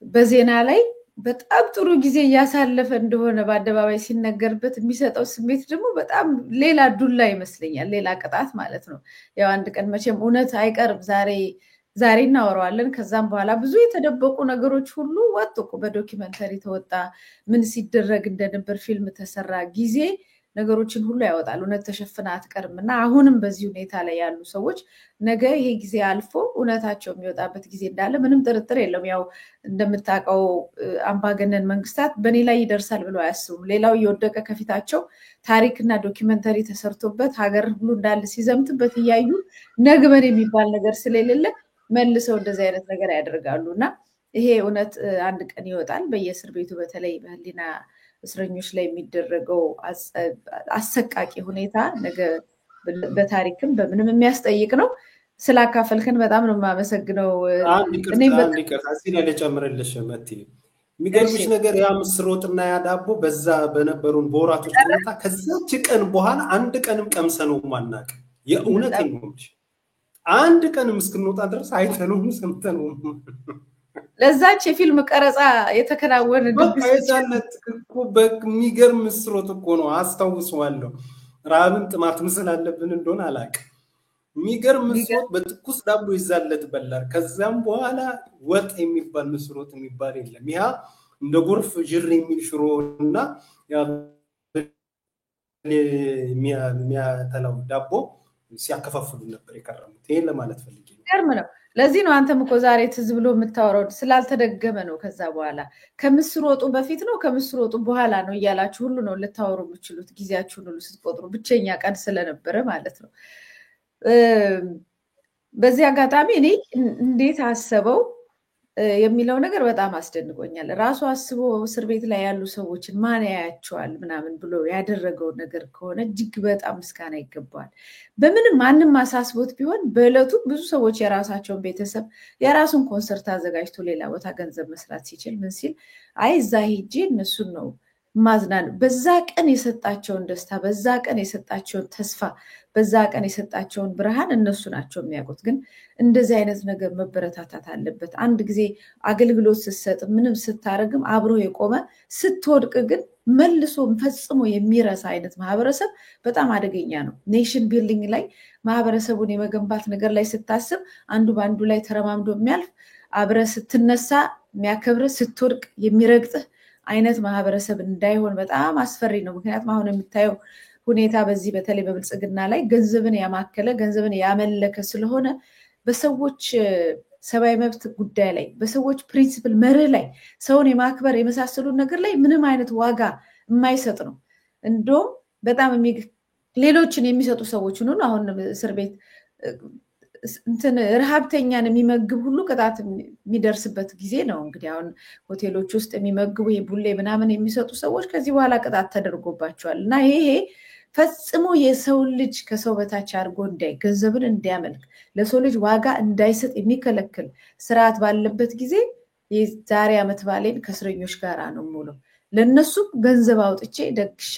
በዜና ላይ በጣም ጥሩ ጊዜ ያሳለፈ እንደሆነ በአደባባይ ሲነገርበት የሚሰጠው ስሜት ደግሞ በጣም ሌላ ዱላ ይመስለኛል፣ ሌላ ቅጣት ማለት ነው። ያው አንድ ቀን መቼም እውነት አይቀርም። ዛሬ እናወራዋለን። ከዛም በኋላ ብዙ የተደበቁ ነገሮች ሁሉ ወጡ። በዶክመንተሪ ተወጣ፣ ምን ሲደረግ እንደነበር ፊልም ተሰራ። ጊዜ ነገሮችን ሁሉ ያወጣል። እውነት ተሸፍና አትቀርምና አሁንም በዚህ ሁኔታ ላይ ያሉ ሰዎች ነገ ይሄ ጊዜ አልፎ እውነታቸው የሚወጣበት ጊዜ እንዳለ ምንም ጥርጥር የለም። ያው እንደምታውቀው አምባገነን መንግስታት በኔ ላይ ይደርሳል ብለው አያስቡም። ሌላው እየወደቀ ከፊታቸው ታሪክና ዶክመንተሪ ተሰርቶበት ሀገር ሁሉ እንዳለ ሲዘምትበት እያዩ ነግበን የሚባል ነገር ስለሌለ መልሰው እንደዚህ አይነት ነገር ያደርጋሉና ይሄ እውነት አንድ ቀን ይወጣል። በየእስር ቤቱ በተለይ በህሊና እስረኞች ላይ የሚደረገው አሰቃቂ ሁኔታ ነገ በታሪክም በምንም የሚያስጠይቅ ነው። ስላካፈልከን በጣም ነው የማመሰግነው።
አንድ ይቅርታ እዚህ ላይ ልጨምርልሽ መቲ። የሚገርምሽ ነገር ያ ምስር ወጥና ያ ዳቦ በዛ በነበሩን በወራቶች ሁኔታ ከዛች ቀን በኋላ አንድ ቀንም ቀምሰነው ማናቅ የእውነት ነው። አንድ ቀንም እስክንወጣ ድረስ አይተነውም ሰምተነውም
ለዛች የፊልም ቀረጻ የተከናወነ
ድግስ አይዛለት እኮ በሚገርም ምስሮት እኮ ነው አስታውሰዋለሁ። ራብን ጥማት ምስል አለብን እንደሆነ አላውቅም። የሚገርም ምስሮት በትኩስ ዳቦ ይዛለት በላር። ከዛም በኋላ ወጥ የሚባል ምስሮት የሚባል የለም። ያ እንደ ጎርፍ ጅር የሚል ሽሮና ያ የሚያተላው ዳቦ ሲያከፋፍሉ ነበር የከረሙት። ይሄን ለማለት ፈልጌ ነው።
ገርም ነው። ለዚህ ነው አንተም እኮ ዛሬ ትዝ ብሎ የምታወራው ስላልተደገመ ነው። ከዛ በኋላ ከምስር ወጡ በፊት ነው ከምስር ወጡ በኋላ ነው እያላችሁ ሁሉ ነው ልታወሩ የምችሉት ጊዜያችሁን ሁሉ ስትቆጥሩ ብቸኛ ቀን ስለነበረ ማለት ነው። በዚህ አጋጣሚ እኔ እንዴት አሰበው የሚለው ነገር በጣም አስደንቆኛል። ራሱ አስቦ እስር ቤት ላይ ያሉ ሰዎችን ማን ያያቸዋል ምናምን ብሎ ያደረገው ነገር ከሆነ እጅግ በጣም ምስጋና ይገባዋል። በምንም ማንም ማሳስቦት ቢሆን በእለቱ ብዙ ሰዎች የራሳቸውን ቤተሰብ የራሱን ኮንሰርት አዘጋጅቶ ሌላ ቦታ ገንዘብ መስራት ሲችል ምን ሲል አይ እዛ ሄጄ እነሱን ነው ማዝናን በዛ ቀን የሰጣቸውን ደስታ በዛ ቀን የሰጣቸውን ተስፋ በዛ ቀን የሰጣቸውን ብርሃን እነሱ ናቸው የሚያውቁት። ግን እንደዚህ አይነት ነገር መበረታታት አለበት። አንድ ጊዜ አገልግሎት ስትሰጥ ምንም ስታረግም አብሮ የቆመ ስትወድቅ ግን መልሶ ፈጽሞ የሚረሳ አይነት ማህበረሰብ በጣም አደገኛ ነው። ኔሽን ቢልዲንግ ላይ ማህበረሰቡን የመገንባት ነገር ላይ ስታስብ አንዱ በአንዱ ላይ ተረማምዶ የሚያልፍ አብረ ስትነሳ የሚያከብር ስትወድቅ የሚረግጥህ አይነት ማህበረሰብ እንዳይሆን በጣም አስፈሪ ነው። ምክንያቱም አሁን የምታየው ሁኔታ በዚህ በተለይ በብልጽግና ላይ ገንዘብን ያማከለ ገንዘብን ያመለከ ስለሆነ በሰዎች ሰብአዊ መብት ጉዳይ ላይ በሰዎች ፕሪንሲፕል መርህ ላይ ሰውን የማክበር የመሳሰሉ ነገር ላይ ምንም አይነት ዋጋ የማይሰጥ ነው። እንደውም በጣም ሌሎችን የሚሰጡ ሰዎች ሁሉ አሁን እስር ቤት እንትን ረሃብተኛን የሚመግብ ሁሉ ቅጣት የሚደርስበት ጊዜ ነው። እንግዲህ አሁን ሆቴሎች ውስጥ የሚመግቡ ቡሌ ምናምን የሚሰጡ ሰዎች ከዚህ በኋላ ቅጣት ተደርጎባቸዋል። እና ይሄ ፈጽሞ የሰው ልጅ ከሰው በታች አድርጎ እንዳይ ገንዘብን እንዲያመልክ ለሰው ልጅ ዋጋ እንዳይሰጥ የሚከለክል ስርዓት ባለበት ጊዜ የዛሬ ዓመት ባሌን ከእስረኞች ጋር ነው የምውለው። ለነሱም ገንዘብ አውጥቼ ደግሼ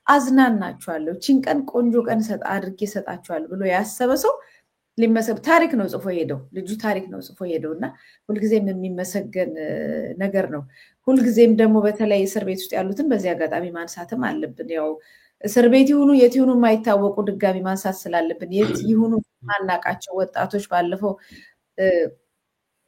አዝናናቸዋለሁ፣ ቺን ቀን ቆንጆ ቀን አድርጌ እሰጣቸዋለሁ ብሎ ያሰበ ሰው ሊመሰብ ታሪክ ነው ጽፎ ሄደው ልጁ ታሪክ ነው ጽፎ ሄደው እና ሁልጊዜም የሚመሰገን ነገር ነው። ሁልጊዜም ደግሞ በተለይ እስር ቤት ውስጥ ያሉትን በዚህ አጋጣሚ ማንሳትም አለብን። ያው እስር ቤት ይሁኑ የት ይሁኑ የማይታወቁ ድጋሚ ማንሳት ስላለብን የት ይሁኑ ማናቃቸው ወጣቶች ባለፈው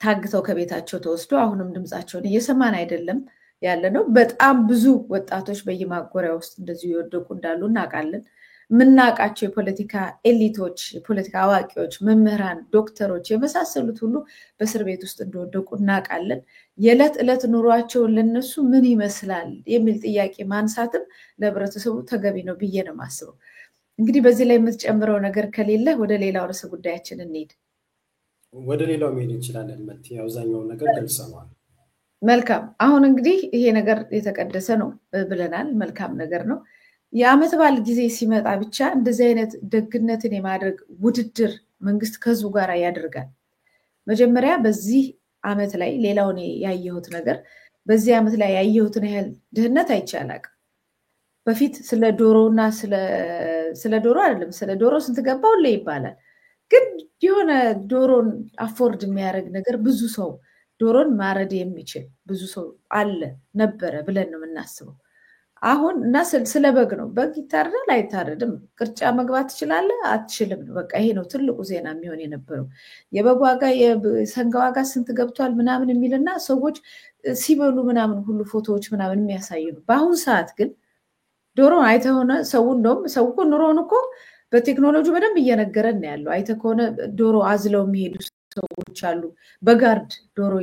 ታግተው ከቤታቸው ተወስዶ አሁንም ድምጻቸውን እየሰማን አይደለም ያለ ነው። በጣም ብዙ ወጣቶች በየማጎሪያ ውስጥ እንደዚሁ የወደቁ እንዳሉ እናውቃለን። ምናቃቸው የፖለቲካ ኤሊቶች የፖለቲካ አዋቂዎች መምህራን ዶክተሮች የመሳሰሉት ሁሉ በእስር ቤት ውስጥ እንደወደቁ እናውቃለን። የዕለት ዕለት ኑሯቸውን ለነሱ ምን ይመስላል የሚል ጥያቄ ማንሳትም ለህብረተሰቡ ተገቢ ነው ብዬ ነው የማስበው። እንግዲህ በዚህ ላይ የምትጨምረው ነገር ከሌለ ወደ ሌላው ርዕሰ ጉዳያችን እንሂድ።
ወደ ሌላው መሄድ እንችላለን። መቲ አብዛኛውን ነገር ገልጸናል።
መልካም። አሁን እንግዲህ ይሄ ነገር የተቀደሰ ነው ብለናል። መልካም ነገር ነው። የዓመት በዓል ጊዜ ሲመጣ ብቻ እንደዚህ አይነት ደግነትን የማድረግ ውድድር መንግስት ከህዝቡ ጋር ያደርጋል። መጀመሪያ በዚህ ዓመት ላይ ሌላውን ያየሁት ነገር በዚህ ዓመት ላይ ያየሁትን ያህል ድህነት አይቻላቅ። በፊት ስለ ዶሮና ስለ ዶሮ አይደለም ስለ ዶሮ ስንት ገባው ላይ ይባላል። ግን የሆነ ዶሮን አፎርድ የሚያደርግ ነገር ብዙ ሰው ዶሮን ማረድ የሚችል ብዙ ሰው አለ ነበረ ብለን ነው የምናስበው። አሁን እና ስለ በግ ነው። በግ ይታረዳል አይታረድም? ቅርጫ መግባት ትችላለህ አትችልም? በቃ ይሄ ነው ትልቁ ዜና የሚሆን የነበረው። የበግ ዋጋ የሰንጋ ዋጋ ስንት ገብቷል ምናምን የሚልና ሰዎች ሲበሉ ምናምን ሁሉ ፎቶዎች ምናምን የሚያሳዩ ነው። በአሁን ሰዓት ግን ዶሮ አይተህ ሆነ ሰው እንደውም ሰው እኮ ኑሮውን እኮ በቴክኖሎጂ በደንብ እየነገረን ነው ያለው። አይተህ ከሆነ ዶሮ አዝለው የሚሄዱ ሰዎች አሉ። በጋርድ ዶሮ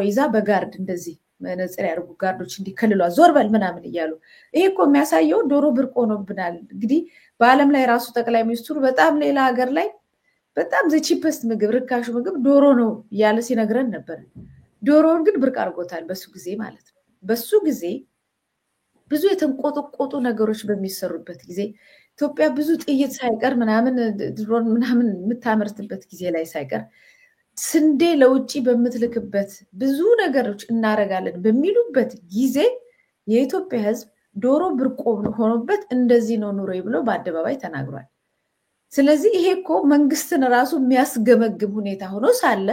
ይዛ በጋርድ እንደዚህ መነጽር ያደርጉ ጋርዶች እንዲከልሏ ዞር በል ምናምን እያሉ ይሄ እኮ የሚያሳየው ዶሮ ብርቅ ሆኖብናል። እንግዲህ በዓለም ላይ ራሱ ጠቅላይ ሚኒስትሩ በጣም ሌላ ሀገር ላይ በጣም ዘቺፐስት ምግብ ርካሹ ምግብ ዶሮ ነው እያለ ሲነግረን ነበር። ዶሮውን ግን ብርቅ አድርጎታል በሱ ጊዜ ማለት ነው። በሱ ጊዜ ብዙ የተንቆጠቆጡ ነገሮች በሚሰሩበት ጊዜ ኢትዮጵያ ብዙ ጥይት ሳይቀር ምናምን ድሮን ምናምን የምታመርትበት ጊዜ ላይ ሳይቀር ስንዴ ለውጪ በምትልክበት ብዙ ነገሮች እናረጋለን በሚሉበት ጊዜ የኢትዮጵያ ሕዝብ ዶሮ ብርቅ ሆኖበት እንደዚህ ነው ኑሮ ብሎ በአደባባይ ተናግሯል። ስለዚህ ይሄ እኮ መንግስትን ራሱ የሚያስገመግም ሁኔታ ሆኖ ሳለ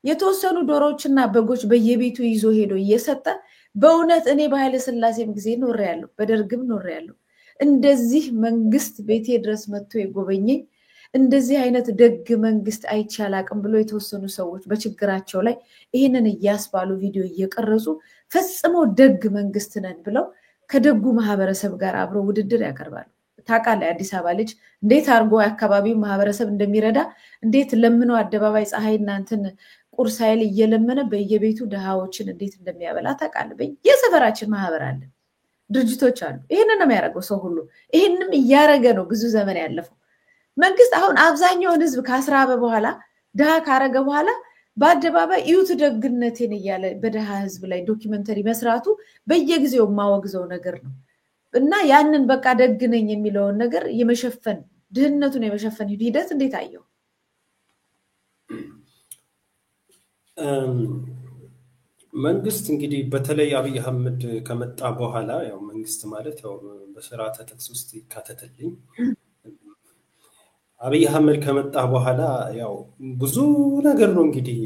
የተወሰኑ ዶሮዎችና በጎች በየቤቱ ይዞ ሄዶ እየሰጠ በእውነት እኔ በኃይለ ሥላሴም ጊዜ ኖሬያለሁ፣ በደርግም ኖሬያለሁ። እንደዚህ መንግስት ቤቴ ድረስ መጥቶ የጎበኘኝ እንደዚህ አይነት ደግ መንግስት አይቻላቅም ብሎ የተወሰኑ ሰዎች በችግራቸው ላይ ይህንን እያስባሉ ቪዲዮ እየቀረጹ ፈጽሞ ደግ መንግስት ነን ብለው ከደጉ ማህበረሰብ ጋር አብረው ውድድር ያቀርባሉ። ታውቃለህ አዲስ አበባ ልጅ እንዴት አድርጎ የአካባቢው ማህበረሰብ እንደሚረዳ እንዴት ለምኖ አደባባይ ፀሐይና እንትን ቁርስ ኃይል እየለመነ በየቤቱ ድሃዎችን እንዴት እንደሚያበላ ታውቃለህ። በየሰፈራችን ማህበር አለ፣ ድርጅቶች አሉ። ይሄንን ነው የሚያደርገው ሰው ሁሉ። ይሄንንም እያደረገ ነው ብዙ ዘመን ያለፈው መንግስት። አሁን አብዛኛውን ህዝብ ካስራበ በኋላ ድሃ ካረገ በኋላ በአደባባይ እዩት ደግነቴን እያለ በድሃ ህዝብ ላይ ዶክመንተሪ መስራቱ በየጊዜው የማወግዘው ነገር ነው። እና ያንን በቃ ደግነኝ የሚለውን ነገር የመሸፈን ድህነቱን የመሸፈን ሂደት እንዴት አየው?
መንግስት እንግዲህ በተለይ አብይ አህመድ ከመጣ በኋላ ያው መንግስት ማለት ያው በስርዓተ ጥቅስ ውስጥ ይካተትልኝ አብይ አህመድ ከመጣ በኋላ ያው ብዙ ነገር ነው እንግዲህ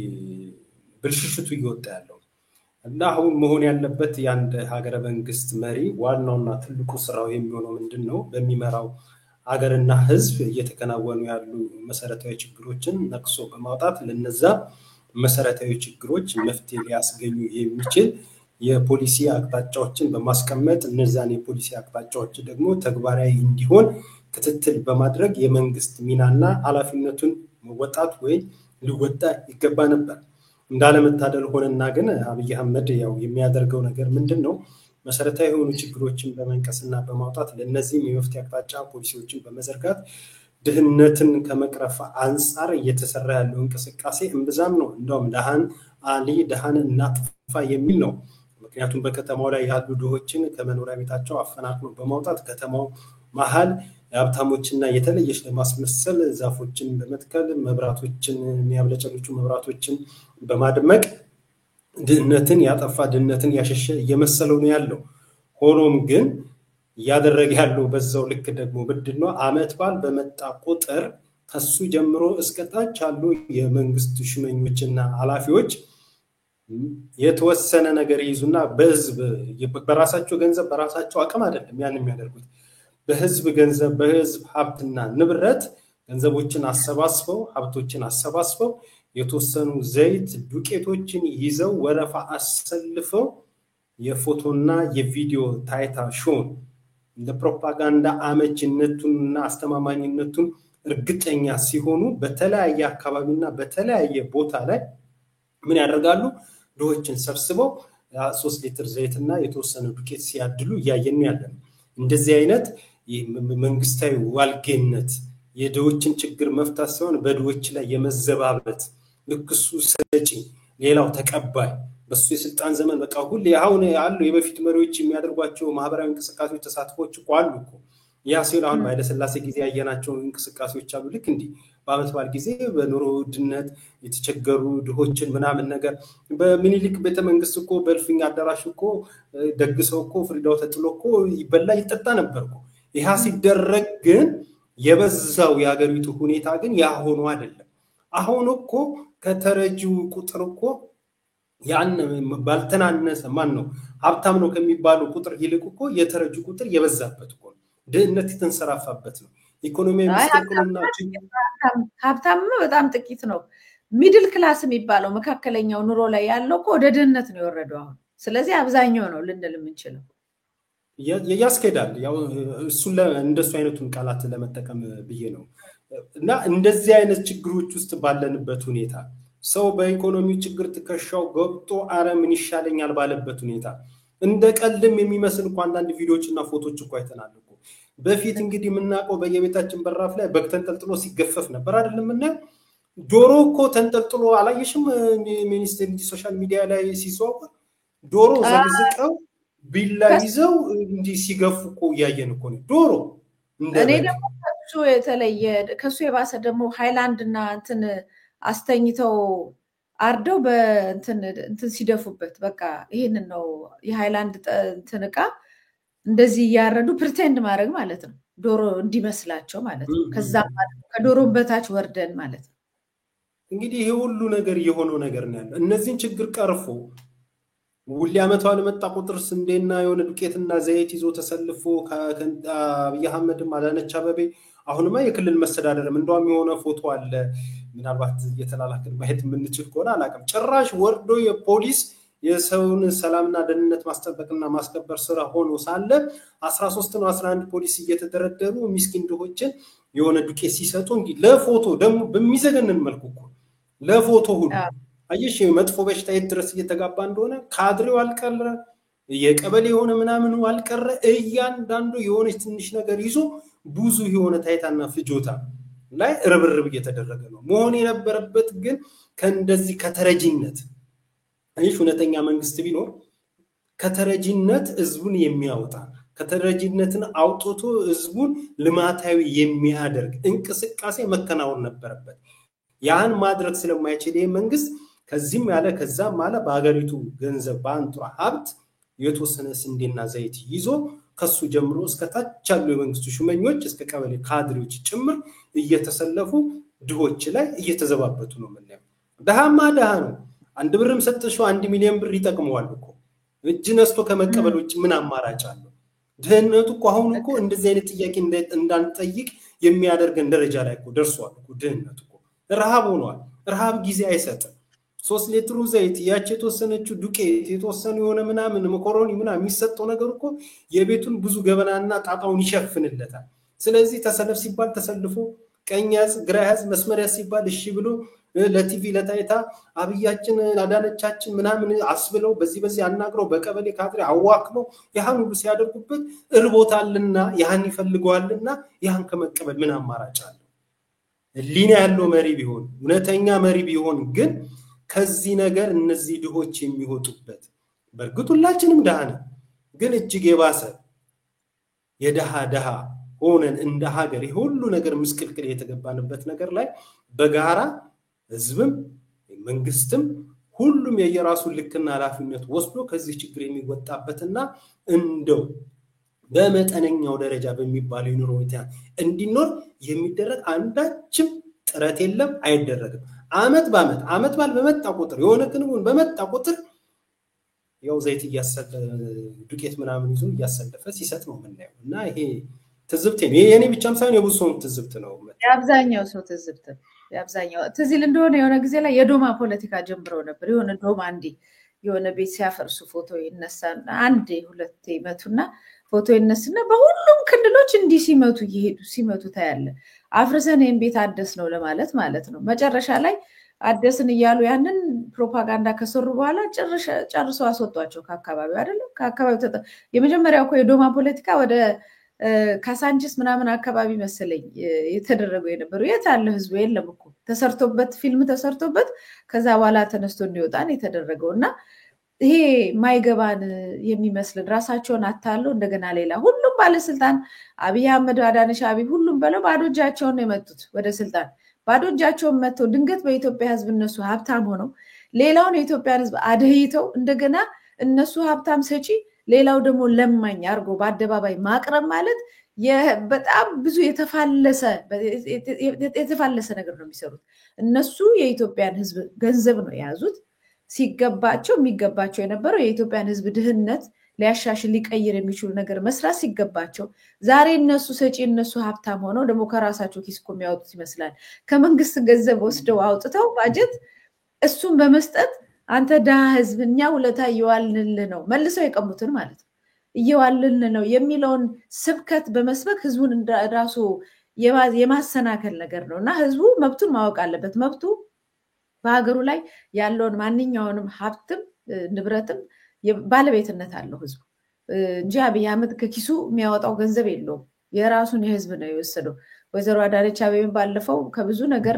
ብልሽሽቱ እየወጣ ያለው እና አሁን መሆን ያለበት የአንድ ሀገረ መንግስት መሪ ዋናውና ትልቁ ስራው የሚሆነው ምንድነው? በሚመራው ሀገርና ህዝብ እየተከናወኑ ያሉ መሰረታዊ ችግሮችን ነቅሶ በማውጣት ለነዛ መሰረታዊ ችግሮች መፍትሄ ሊያስገኙ የሚችል የፖሊሲ አቅጣጫዎችን በማስቀመጥ እነዛን የፖሊሲ አቅጣጫዎች ደግሞ ተግባራዊ እንዲሆን ክትትል በማድረግ የመንግስት ሚናና ኃላፊነቱን መወጣት ወይ ሊወጣ ይገባ ነበር። እንዳለመታደል ሆነና ግን አብይ አህመድ ያው የሚያደርገው ነገር ምንድነው? መሰረታዊ የሆኑ ችግሮችን በመንቀስና በማውጣት ለነዚህም የመፍትሄ አቅጣጫ ፖሊሲዎችን በመዘርጋት ድህነትን ከመቅረፍ አንፃር እየተሰራ ያለው እንቅስቃሴ እምብዛም ነው። እንደውም ደሃን እናጥፋ የሚል ነው። ምክንያቱም በከተማው ላይ ያሉ ድሆችን ከመኖሪያ ቤታቸው አፈናቅሎ በማውጣት ከተማው መሃል የሀብታሞችና የተለየች ለማስመሰል ዛፎችን በመትከል መብራቶችን የሚያብለጨልጩ መብራቶችን በማድመቅ ድህነትን ያጠፋ ድህነትን ያሸሸ እየመሰለው ነው ያለው። ሆኖም ግን ያደረገ ያለው በዛው ልክ ደግሞ ምንድነው? አመት በዓል በመጣ ቁጥር ከሱ ጀምሮ እስከ ታች ያሉ የመንግስት ሹመኞችና ኃላፊዎች የተወሰነ ነገር ይዙና በህዝብ በራሳቸው ገንዘብ በራሳቸው አቅም አይደለም ያን የሚያደርጉት በህዝብ ገንዘብ በህዝብ ሀብትና ንብረት ገንዘቦችን አሰባስበው ሀብቶችን አሰባስበው የተወሰኑ ዘይት ዱቄቶችን ይዘው ወረፋ አሰልፈው የፎቶና የቪዲዮ ታይታ ሾን እንደ ፕሮፓጋንዳ አመችነቱንና አስተማማኝነቱን እርግጠኛ ሲሆኑ በተለያየ አካባቢና በተለያየ ቦታ ላይ ምን ያደርጋሉ? ድሆችን ሰብስበው 3 ሊትር ዘይትና የተወሰነ ዱቄት ሲያድሉ ያየን ያለን። እንደዚህ አይነት መንግስታዊ ዋልጌነት የድሆችን ችግር መፍታት ሳይሆን በድሆች ላይ የመዘባበት ልክሱ ሰጪ ሌላው ተቀባይ በሱ የስልጣን ዘመን በቃ ሁሌ አሁን ያሉ የበፊት መሪዎች የሚያደርጓቸው ማህበራዊ እንቅስቃሴዎች ተሳትፎች ቋሉ እኮ ያ ሲል አሁን ባይደ ስላሴ ጊዜ ያየናቸው እንቅስቃሴዎች አሉ። ልክ እንዲህ በአመት በዓል ጊዜ በኑሮ ውድነት የተቸገሩ ድሆችን ምናምን ነገር በሚኒሊክ ቤተመንግስት እኮ በልፍኝ አዳራሽ እኮ ደግሰው እኮ ፍሪዳው ተጥሎ እኮ ይበላ ይጠጣ ነበር እኮ። ይሄ ሲደረግ ግን የበዛው የሀገሪቱ ሁኔታ ግን ያ ሆኖ አይደለም። አሁን እኮ ከተረጂው ቁጥር እኮ ያን ባልተናነሰ ማን ነው ሀብታም ነው ከሚባለው ቁጥር ይልቅ እኮ የተረጂው ቁጥር የበዛበት እኮ ድህነት የተንሰራፋበት ነው። ኢኮኖሚያዊ መስተካከልና
ሀብታም በጣም ጥቂት ነው። ሚድል ክላስ የሚባለው መካከለኛው ኑሮ ላይ ያለው እኮ ወደ ድህነት ነው የወረደው አሁን። ስለዚህ አብዛኛው ነው ልንል የምንችለው
ያስኬዳል። ያው እሱ እንደሱ አይነቱን ቃላት ለመጠቀም ብዬ ነው። እና እንደዚህ አይነት ችግሮች ውስጥ ባለንበት ሁኔታ ሰው በኢኮኖሚ ችግር ተከሻው ገብቶ አረ ምን ይሻለኛል ባለበት ሁኔታ እንደ ቀልድም የሚመስል እንኳን አንዳንድ ቪዲዮዎችና ፎቶዎች እኮ አይተናል እኮ። በፊት እንግዲህ የምናውቀው በየቤታችን በራፍ ላይ በግ ተንጠልጥሎ ሲገፈፍ ነበር አይደለም? እና ዶሮ እኮ ተንጠልጥሎ አላየሽም? ሚኒስትር ሶሻል ሚዲያ ላይ ሲዘዋወር ዶሮ ዘግዝቀው ቢላ ይዘው እንዲህ ሲገፉ እኮ እያየን እኮ ነው ዶሮ።
እኔ ደግሞ ከሱ የተለየ ከሱ የባሰ ደግሞ ሃይላንድና እንትን አስተኝተው አርደው በእንትን ሲደፉበት በቃ ይሄንን ነው የሃይላንድ እንትን ዕቃ እንደዚህ ያረዱ ፕሪቴንድ ማድረግ ማለት ነው ዶሮ እንዲመስላቸው ማለት ነው። ከዛም ከዶሮ በታች ወርደን ማለት ነው።
እንግዲህ ይሄ ሁሉ ነገር የሆነው ነገር ነው ያለው። እነዚህን ችግር ቀርፎ ሁሌ አመት በዓል መጣ ቁጥር ስንዴና የሆነ ዱቄትና ዘይት ይዞ ተሰልፎ አብይ አህመድም አዳነች አቤቤ አሁንማ የክልል መስተዳደርም እንደውም የሆነ ፎቶ አለ ምናልባት እየተላላከን ማየት የምንችል ከሆነ አላውቅም። ጭራሽ ወርዶ የፖሊስ የሰውን ሰላምና ደህንነት ማስጠበቅና ማስከበር ስራ ሆኖ ሳለ 13 ነው 11 ፖሊስ እየተደረደሩ ሚስኪን ድሆችን የሆነ ዱቄት ሲሰጡ እንግዲህ ለፎቶ ደግሞ በሚዘገንን መልኩ እኮ ለፎቶ ሁሉ አየሽ መጥፎ በሽታ ድረስ እየተጋባ እንደሆነ ካድሬው አልቀረ የቀበሌ የሆነ ምናምን አልቀረ እያንዳንዱ የሆነ ትንሽ ነገር ይዞ ብዙ የሆነ ታይታና ፍጆታ ላይ ረብርብ እየተደረገ ነው መሆን የነበረበት ግን ከእንደዚህ ከተረጂነት አይሽ እውነተኛ መንግስት ቢኖር ከተረጂነት ህዝቡን የሚያወጣ ከተረጂነትን አውጥቶ ህዝቡን ልማታዊ የሚያደርግ እንቅስቃሴ መከናወን ነበረበት ያን ማድረግ ስለማይችል መንግስት ከዚህም ያለ ከዛም ማለ በአገሪቱ ገንዘብ ባንጥራ ሀብት የተወሰነ ስንዴና ዘይት ይዞ ከሱ ጀምሮ እስከ ታች ያሉ የመንግስቱ ሹመኞች እስከ ቀበሌ ካድሬዎች ጭምር እየተሰለፉ ድሆች ላይ እየተዘባበቱ ነው ማለት ደሃማ ደሃ ነው አንድ ብርም ሰጥተሽው 1 ሚሊዮን ብር ይጠቅመዋል እኮ እጅ ነስቶ ከመቀበል ውጭ ምን አማራጭ አለው ድህነቱ እኮ አሁን እኮ እንደዚህ አይነት ጥያቄ እንዳንጠይቅ የሚያደርገን ደረጃ ላይ እኮ ደርሷል እኮ ድህነቱ እኮ ረሃብ ሆኗል ረሃብ ጊዜ አይሰጥም 3 ሊትር ዘይት ያቺ የተወሰነችው ዱቄት የተወሰነ የሆነ ምናምን መኮሮኒ ምናምን የሚሰጠው ነገር እኮ የቤቱን ብዙ ገበናና ጣጣውን ይሸፍንለታል ስለዚህ ተሰለፍ ሲባል ተሰልፎ ቀኛዝ ግራያዝ መስመሪያ ሲባል እሺ ብሎ ለቲቪ ለታይታ አብያችን አዳነቻችን ምናምን አስብለው በዚህ አናግረው በቀበሌ ካድሬ አዋክለው ያን ሁሉ ሲያደርጉበት እርቦታልና ያን ይፈልገዋልና ያን ከመቀበል ምን አማራጭ አለ ሊና ያለው መሪ ቢሆን እውነተኛ መሪ ቢሆን ግን ከዚህ ነገር እነዚህ ድሆች የሚወጡበት በርግጡላችንም ደሃና ግን እጅግ የባሰ የደሃ ሆነን እንደ ሀገር ሁሉ ነገር ምስቅልቅል የተገባንበት ነገር ላይ በጋራ ህዝብም መንግስትም ሁሉም የየራሱ ልክና ኃላፊነት ወስዶ ከዚህ ችግር የሚወጣበትና እንደው በመጠነኛው ደረጃ በሚባለው ኑሮ ሁኔታ እንዲኖር የሚደረግ አንዳችም ጥረት የለም አይደረግም አመት ባል በመጣ ቁጥር የሆነ ክንውን በመጣ ቁጥር ያው ዘይት ያሰለ ዱቄት ምናምን ይዞ ያሰለፈ ሲሰጥ ነው ምናየው እና ይሄ ትዝብት ነው የኔ ብቻም ሳይሆን የብዙ ሰው ትዝብት ነው
ያብዛኛው ሰው ትዝብት ያብዛኛው ትዝል እንደሆነ የሆነ ጊዜ ላይ የዶማ ፖለቲካ ጀምሮ ነበር የሆነ ዶማ አንዲ የሆነ ቤት ሲያፈርሱ ፎቶ ይነሳና አንዴ ሁለቴ መቱና ፎቶ ይነስና በሁሉም ክልሎች እንዲ ሲመቱ ይሄዱ ሲመቱ ታያለ አፍርሰን ይሄን ቤት አደስ ነው ለማለት ማለት ነው መጨረሻ ላይ አደስን ይያሉ ያንን ፕሮፓጋንዳ ከሰሩ በኋላ ጨርሶ አስወጧቸው ከአካባቢው አይደለም ከአካባቢው የመጀመሪያው እኮ የዶማ ፖለቲካ ወደ ካሳንቺስ ምናምን አካባቢ መሰለኝ የተደረገው የነበረው የታለ ህዝብ የለም እኮ ተሰርቶበት ፊልም ተሰርቶበት ከዛ በኋላ ተነስቶ እንዲወጣን የተደረገውና ይሄ ማይገባን የሚመስል ራሳቸውን አታለው እንደገና ሌላ ሁሉም ባለስልጣን አብይ አህመድ አዳነሽ አብይ ሁሉም በለው ባዶጃቸውን ነው የመጡት ወደ ስልጣን ባዶጃቸውን መጥተው ድንገት በኢትዮጵያ ህዝብ እነሱ ሀብታም ሆነው ሌላውን የኢትዮጵያን ህዝብ አድህይተው እንደገና እነሱ ሀብታም ሰጪ ሌላው ደግሞ ለማኝ አርጎ በአደባባይ ማቅረብ ማለት በጣም ብዙ የተፋለሰ ነገር ነው የሚሰሩት እነሱ የኢትዮጵያን ህዝብ ገንዘብ ነው ያዙት ሲገባቸው የሚገባቸው የነበረው የኢትዮጵያን ህዝብ ድህነት ሊያሻሽል ሊቀይር የሚችሉ ነገር መስራት ሲገባቸው ዛሬ እነሱ ሰጪ እነሱ ሀብታም ሆነው ደግሞ ከራሳቸው ኪስ የሚያወጡት ይመስላል ከመንግስት ገንዘብ ወስደው አውጥተው ባጀት እሱን በመስጠት አንተ ደሃ ህዝብኛ ውለታ ይዋልልህ ነው መልሰው የቀሙትን ማለት ነው ይዋልልህ ነው የሚለውን ስብከት በመስበክ ህዝቡን ራሱ የማሰናከል ነገር ነውና ህዝቡ መብቱን ማወቅ አለበት መብቱ በሀገሩ ላይ ያለውን ማንኛውንም ሀብትም ንብረትም ባለቤትነት አለው ህዝቡ እንጂ አብይ አህመድ ከኪሱ የሚያወጣው ገንዘብ የለውም የራሱን የህዝብ ነው የወሰደው ወይዘሮ አዳነች አቤቤ ባለፈው ከብዙ ነገር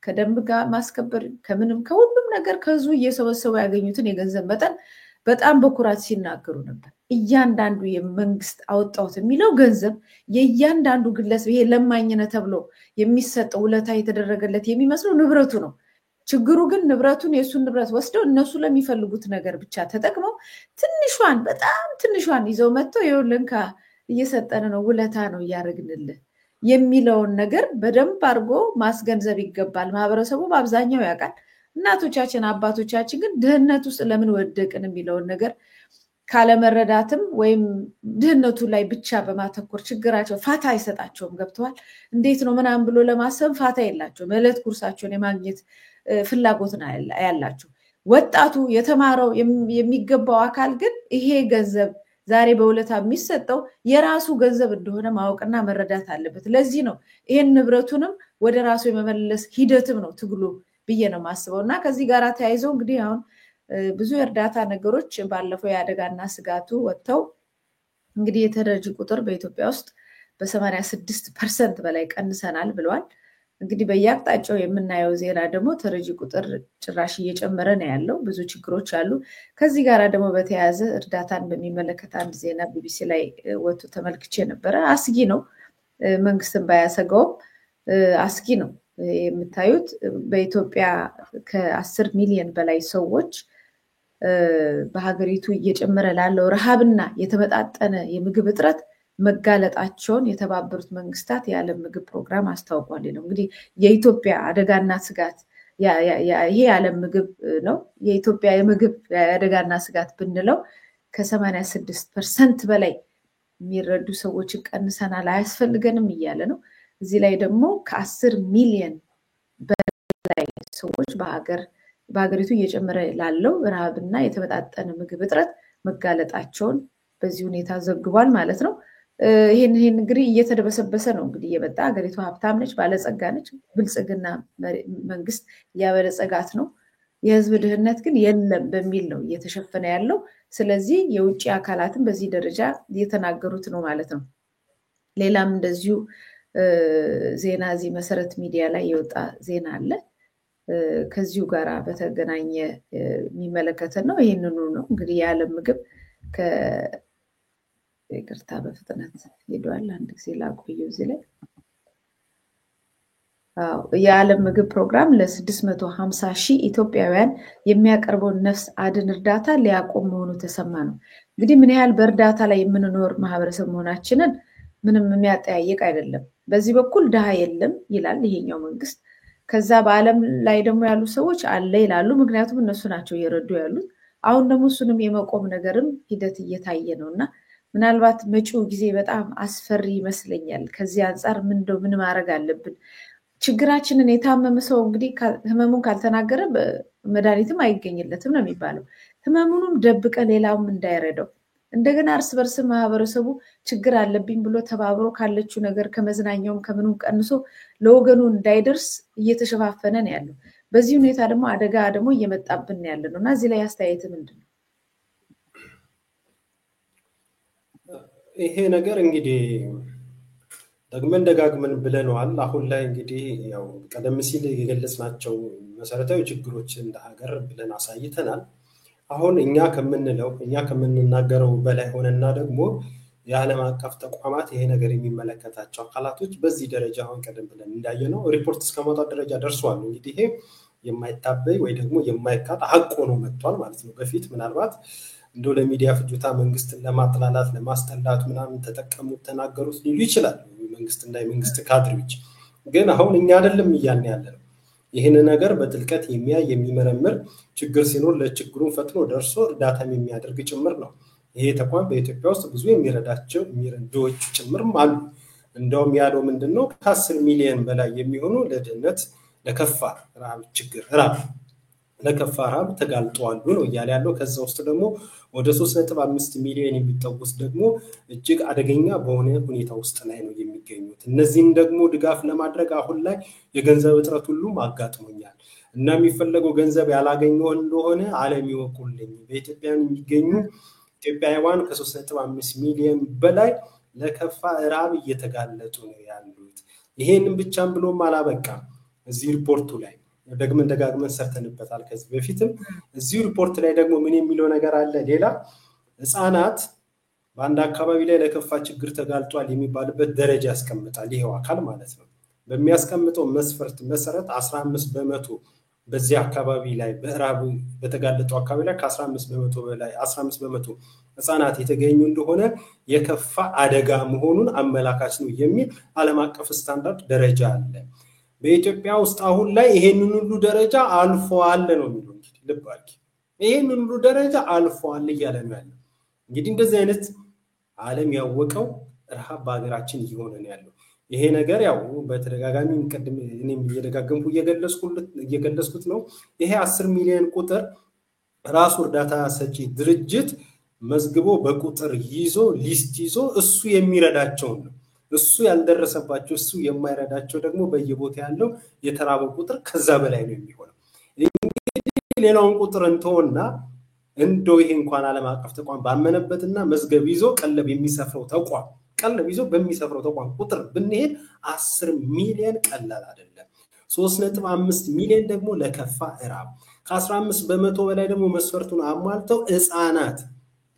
ከደንብ ጋር ማስከበር ከምንም ከሁሉም ነገር ከህዝቡ እየሰበሰቡ ያገኙትን የገንዘብ መጠን በጣም በኩራት ሲናገሩ ነበር እያንዳንዱ የመንግስት አወጣውት የሚለው ገንዘብ የእያንዳንዱ ግለሰብ ይሄ ለማኝነ ተብሎ የሚሰጠው ውለታ የተደረገለት የሚመስለው ንብረቱ ነው ችግሩ ግን ንብረቱን የሱን ንብረት ወስደው እነሱ ለሚፈልጉት ነገር ብቻ ተጠቅመው ትንሿን በጣም ትንሿን ይዘው መጥተው ይወልንካ እየሰጠነ ነው ውለታ ነው ያረግንልህ የሚለውን ነገር በደንብ አርጎ ማስገንዘብ ይገባል ማህበረሰቡ በአብዛኛው ያውቃል እናቶቻችን አባቶቻችን ግን ድህነት ውስጥ ለምን ወደቅን የሚለውን ነገር ካለመረዳትም ወይም ድህነቱ ላይ ብቻ በማተኮር ችግራቸው ፋታ አይሰጣቸውም ገብተዋል እንዴት ነው ምናምን ብሎ ለማሰብ ፋታ የላቸው ማለት ኩርሳቸውን የማግኘት ፍላጎት ያላቸው ወጣቱ የተማረው የሚገባው አካል ግን ይሄ ገንዘብ ዛሬ በውለታ የሚሰጠው የራሱ ገንዘብ እንደሆነ ማወቅና መረዳት አለበት። ለዚህ ነው ይሄን ንብረቱንም ወደ ራሱ የመመለስ ሂደትም ነው ትግሉ ብዬ ነው ማስበውና ከዚህ ጋር ተያይዞ እንግዲህ አሁን ብዙ እርዳታ ነገሮች ባለፈው ያደጋና ስጋቱ ወጥተው እንግዲህ የተረጂ ቁጥር በኢትዮጵያ ውስጥ በ86% በላይ ቀንሰናል ብለዋል። እንግዲህ በየአቅጣጫው የምናየው ዜና ደግሞ ተረጂ ቁጥር ጭራሽ እየጨመረ ነው ያለው። ብዙ ችግሮች አሉ። ከዚህ ጋር ደግሞ በተያያዘ እርዳታን በሚመለከት አንድ ዜና ቢቢሲ ላይ ወጥቶ ተመልክቼ ነበረ። አስጊ ነው፣ መንግስትን ባያሰጋውም አስጊ ነው። የምታዩት በኢትዮጵያ ከ10 ሚሊዮን በላይ ሰዎች በሀገሪቱ እየጨመረ ላለው ረሃብና የተመጣጠነ የምግብ እጥረት መጋለጣቸውን የተባበሩት መንግስታት የዓለም ምግብ ፕሮግራም አስታውቋል ነው። እንግዲህ የኢትዮጵያ አደጋና ስጋት ይሄ የዓለም ምግብ ነው። የኢትዮጵያ የምግብ አደጋና ስጋት ብንለው ከ86% በላይ የሚረዱ ሰዎችን ቀንሰናል፣ አያስፈልገንም እያለ ነው። እዚህ ላይ ደግሞ ከ10 ሚሊዮን በላይ ሰዎች በሀገሪቱ እየጨመረ ላለው ረሃብና የተመጣጠነ ምግብ እጥረት መጋለጣቸውን በዚህ ሁኔታ ዘግቧል ማለት ነው። ይሄን እንግዲህ እየተደበሰበሰ ነው እንግዲህ የመጣ ሀገሪቱ ሀብታም ነች፣ ባለጸጋ ነች። ብልጽግና መንግስት ያበለጸጋት ነው። የህዝብ ድህነት ግን የለም በሚል ነው እየተሸፈነ ያለው። ስለዚህ የውጭ አካላትን በዚህ ደረጃ እየተናገሩት ነው ማለት ነው። ሌላም እንደዚሁ ዜና እዚህ መሰረት ሚዲያ ላይ የወጣ ዜና አለ ከዚሁ ጋር በተገናኘ የሚመለከተን ነው። ይህንኑ ነው እንግዲህ የዓለም ምግብ ይቅርታ በፍጥነት ሄዷል። አንድ ጊዜ ላቆየው እዚህ ላይ የዓለም ምግብ ፕሮግራም ለ650 ሺህ ኢትዮጵያውያን የሚያቀርበውን ነፍስ አድን እርዳታ ሊያቆም መሆኑ ተሰማ ነው። እንግዲህ ምን ያህል በእርዳታ ላይ የምንኖር ማህበረሰብ መሆናችንን ምንም የሚያጠያይቅ አይደለም። በዚህ በኩል ድሃ የለም ይላል ይሄኛው መንግስት። ከዛ በዓለም ላይ ደግሞ ያሉ ሰዎች አለ ይላሉ። ምክንያቱም እነሱ ናቸው እየረዱ ያሉት። አሁን ደግሞ እሱንም የመቆም ነገርም ሂደት እየታየ ነውና ምናልባት መጪው ጊዜ በጣም አስፈሪ ይመስለኛል። ከዚህ አንፃር ምን ማድረግ አለብን? ችግራችንን የታመመ ሰው እንግዲህ ህመሙን ካልተናገረ መድኃኒትም አይገኝለትም ነው የሚባለው። ህመሙንም ደብቀ ሌላውም እንዳይረዳው እንደገና እርስ በርስ ማህበረሰቡ ችግር አለብኝ ብሎ ተባብሮ ካለችው ነገር ከመዝናኛውም ከምኑም ቀንሶ ለወገኑ እንዳይደርስ እየተሸፋፈነ ነው ያለው። በዚህ ሁኔታ ደግሞ አደጋ ደግሞ እየመጣብን ያለ ነው እና እዚህ ላይ አስተያየት ምንድነው?
ይሄ ነገር እንግዲህ ደግመን ደጋግመን ብለናል። አሁን ላይ እንግዲህ ያው ቀደም ሲል የገለጽናቸው መሰረታዊ ችግሮች እንደ ሀገር ብለን አሳይተናል። አሁን እኛ ከምንናገረው በላይ ሆነና ደግሞ የዓለም አቀፍ ተቋማት ይሄ ነገር የሚመለከታቸው አካላቶች በዚህ ደረጃ አሁን ቀደም ብለን እንዳየነው ሪፖርት እስከማውጣት ደረጃ ደርሷል። እንግዲህ ይሄ የማይታበይ ወይ ደግሞ የማይካድ ሀቅ ሆኖ መጥቷል ማለት ነው። በፊት ምናልባት እንደው ለሚዲያ ፍጆታ መንግስትን ለማጥላላት ለማስጠላት ምናምን ተጠቀሙት ተናገሩት ሊሉ ይችላሉ መንግስትና የመንግስት ካድሬዎች። ግን አሁን እኛ አይደለም እያልን ያለነው። ይህን ነገር በጥልቀት የሚመረምር ችግር ሲኖር ለችግሩን ፈጥኖ ደርሶ እርዳታም የሚያደርግ ጭምር ነው። ይሄ ተቋም በኢትዮጵያ ውስጥ ብዙ የሚረዳዎች ጭምርም አሉ። እንደውም ያለው ምንድነው ከ10 ሚሊዮን በላይ የሚሆኑ ለድህነት ለከፋ ረሃብ ተጋልጠዋል ነው እያለ ያለው። ከዛ ውስጥ ደግሞ ወደ 3.5 ሚሊዮን የሚጠጉት ደግሞ እጅግ አደገኛ በሆነ ሁኔታ ውስጥ ላይ ነው የሚገኙት። እነዚህን ደግሞ ድጋፍ ለማድረግ አሁን ላይ የገንዘብ እጥረት ሁሉ አጋጥሞኛል እና የሚፈለገው ገንዘብ ያላገኘው እንደሆነ ዓለም ይወቁልኝ። በኢትዮጵያ የሚገኙ ኢትዮጵያውያን ከ3.5 ሚሊዮን በላይ ለከፋ ረሃብ እየተጋለጡ ነው ያሉት። ይሄንን ብቻም ብሎም አላበቃም። እዚህ ሪፖርቱ ላይ ደግመን ደጋግመን ሰርተንበታል ከዚህ በፊትም። እዚህ ሪፖርት ላይ ደግሞ ምን የሚለው ነገር አለ? ሌላ ህፃናት በአንድ አካባቢ ላይ ለከፋ ችግር ተጋልጧል የሚባልበት ደረጃ ያስቀምጣል ይሄው አካል ማለት ነው። በሚያስቀምጠው መስፈርት መሰረት 15% በዚህ አካባቢ ላይ በራብ በተጋለጠው አካባቢ ላይ ከ15% በላይ 15% ህፃናት የተገኙ እንደሆነ የከፋ አደጋ መሆኑን አመላካች ነው የሚል ዓለም አቀፍ ስታንዳርድ ደረጃ አለ። በኢትዮጵያ ውስጥ አሁን ላይ ይሄንን ሁሉ ደረጃ አልፏል ነው የሚለው። እንግዲህ ልብ አድርጊ፣ ይሄንን ሁሉ ደረጃ አልፏል እያለ ነው ያለው። እንግዲህ እንደዚህ አይነት ዓለም ያወቀው ረሃብ በሀገራችን እየሆነ ነው ያለው። ይሄ ነገር ያው በተደጋጋሚ ቀድም እኔም እየደጋገምኩ እየገለጽኩት ነው። ይሄ 10 ሚሊዮን ቁጥር ራሱ እርዳታ ሰጪ ድርጅት መዝግቦ በቁጥር ይዞ ሊስት ይዞ እሱ የሚረዳቸው ነው። እሱ ያልደረሰባቸው እሱ የማይረዳቸው ደግሞ በየቦታ ያለው የተራበው ቁጥር ከዛ በላይ ነው የሚሆነው። እንግዲህ ሌላውን ቁጥር እንተውና እንደው ይሄ እንኳን ዓለም አቀፍ ተቋም ባመነበትና መዝገብ ይዞ ቀለብ የሚሰፍረው ተቋም ቁጥር ብንሄድ 10 ሚሊዮን ቀላል አይደለም። 3.5 ሚሊዮን ደግሞ ለከፋ እራብ፣ ከ15% በላይ ደግሞ መስፈርቱን አሟልተው ህፃናት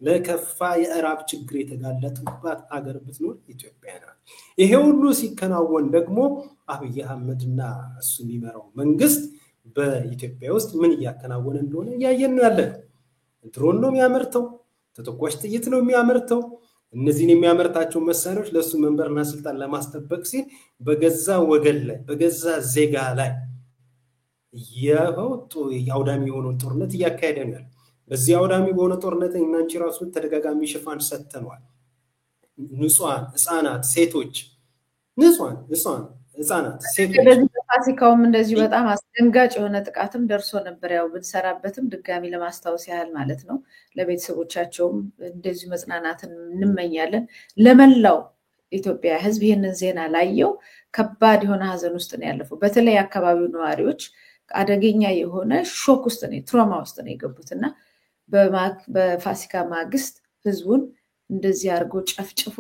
ለከፋ የእራብ ችግር የተጋለጡባት ሀገር ብትኖር ኢትዮጵያ ናት። ይሄ ሁሉ ሲከናወን ደግሞ አብይ አህመድና እሱ የሚመራው መንግስት በኢትዮጵያ ውስጥ ምን እያከናወነ እንደሆነ ያየን ነው ያለው። ድሮን ነው የሚያመርተው፣ ተተኳሽ ጥይት ነው የሚያመርተው። እነዚህን የሚያመርታቸው መሳሪያዎች ለሱ መንበርና ስልጣን ለማስጠበቅ ሲል በገዛ ወገን ላይ በገዛ ዜጋ ላይ የአውዳሚ የሆነውን ጦርነት እያካሄደ ነው ያለው። በዚህ አውዳሚ በሆነ ጦርነት እናንቺ ራሱ ተደጋጋሚ ሽፋን ሰጥተናል። ንጹሃን ህፃናት፣ ሴቶች
በዚህ ፋሲካውም እንደዚህ በጣም አስደንጋጭ የሆነ ጥቃትም ደርሶ ነበር። ያው ብንሰራበትም ድጋሚ ለማስታወስ ያህል ማለት ነው። ለቤተሰቦቻቸውም እንደዚህ መጽናናትን እንመኛለን። ለመላው ኢትዮጵያ ህዝብ ይህንን ዜና ላየው ከባድ የሆነ ሀዘን ውስጥ ነው ያለፈው። በተለይ አካባቢው ነዋሪዎች አደገኛ የሆነ ሾክ ውስጥ ነው ትራውማ ውስጥ ነው የገቡትና በፋሲካ ማግስት ህዝቡን እንደዚህ አድርጎ ጨፍጭፎ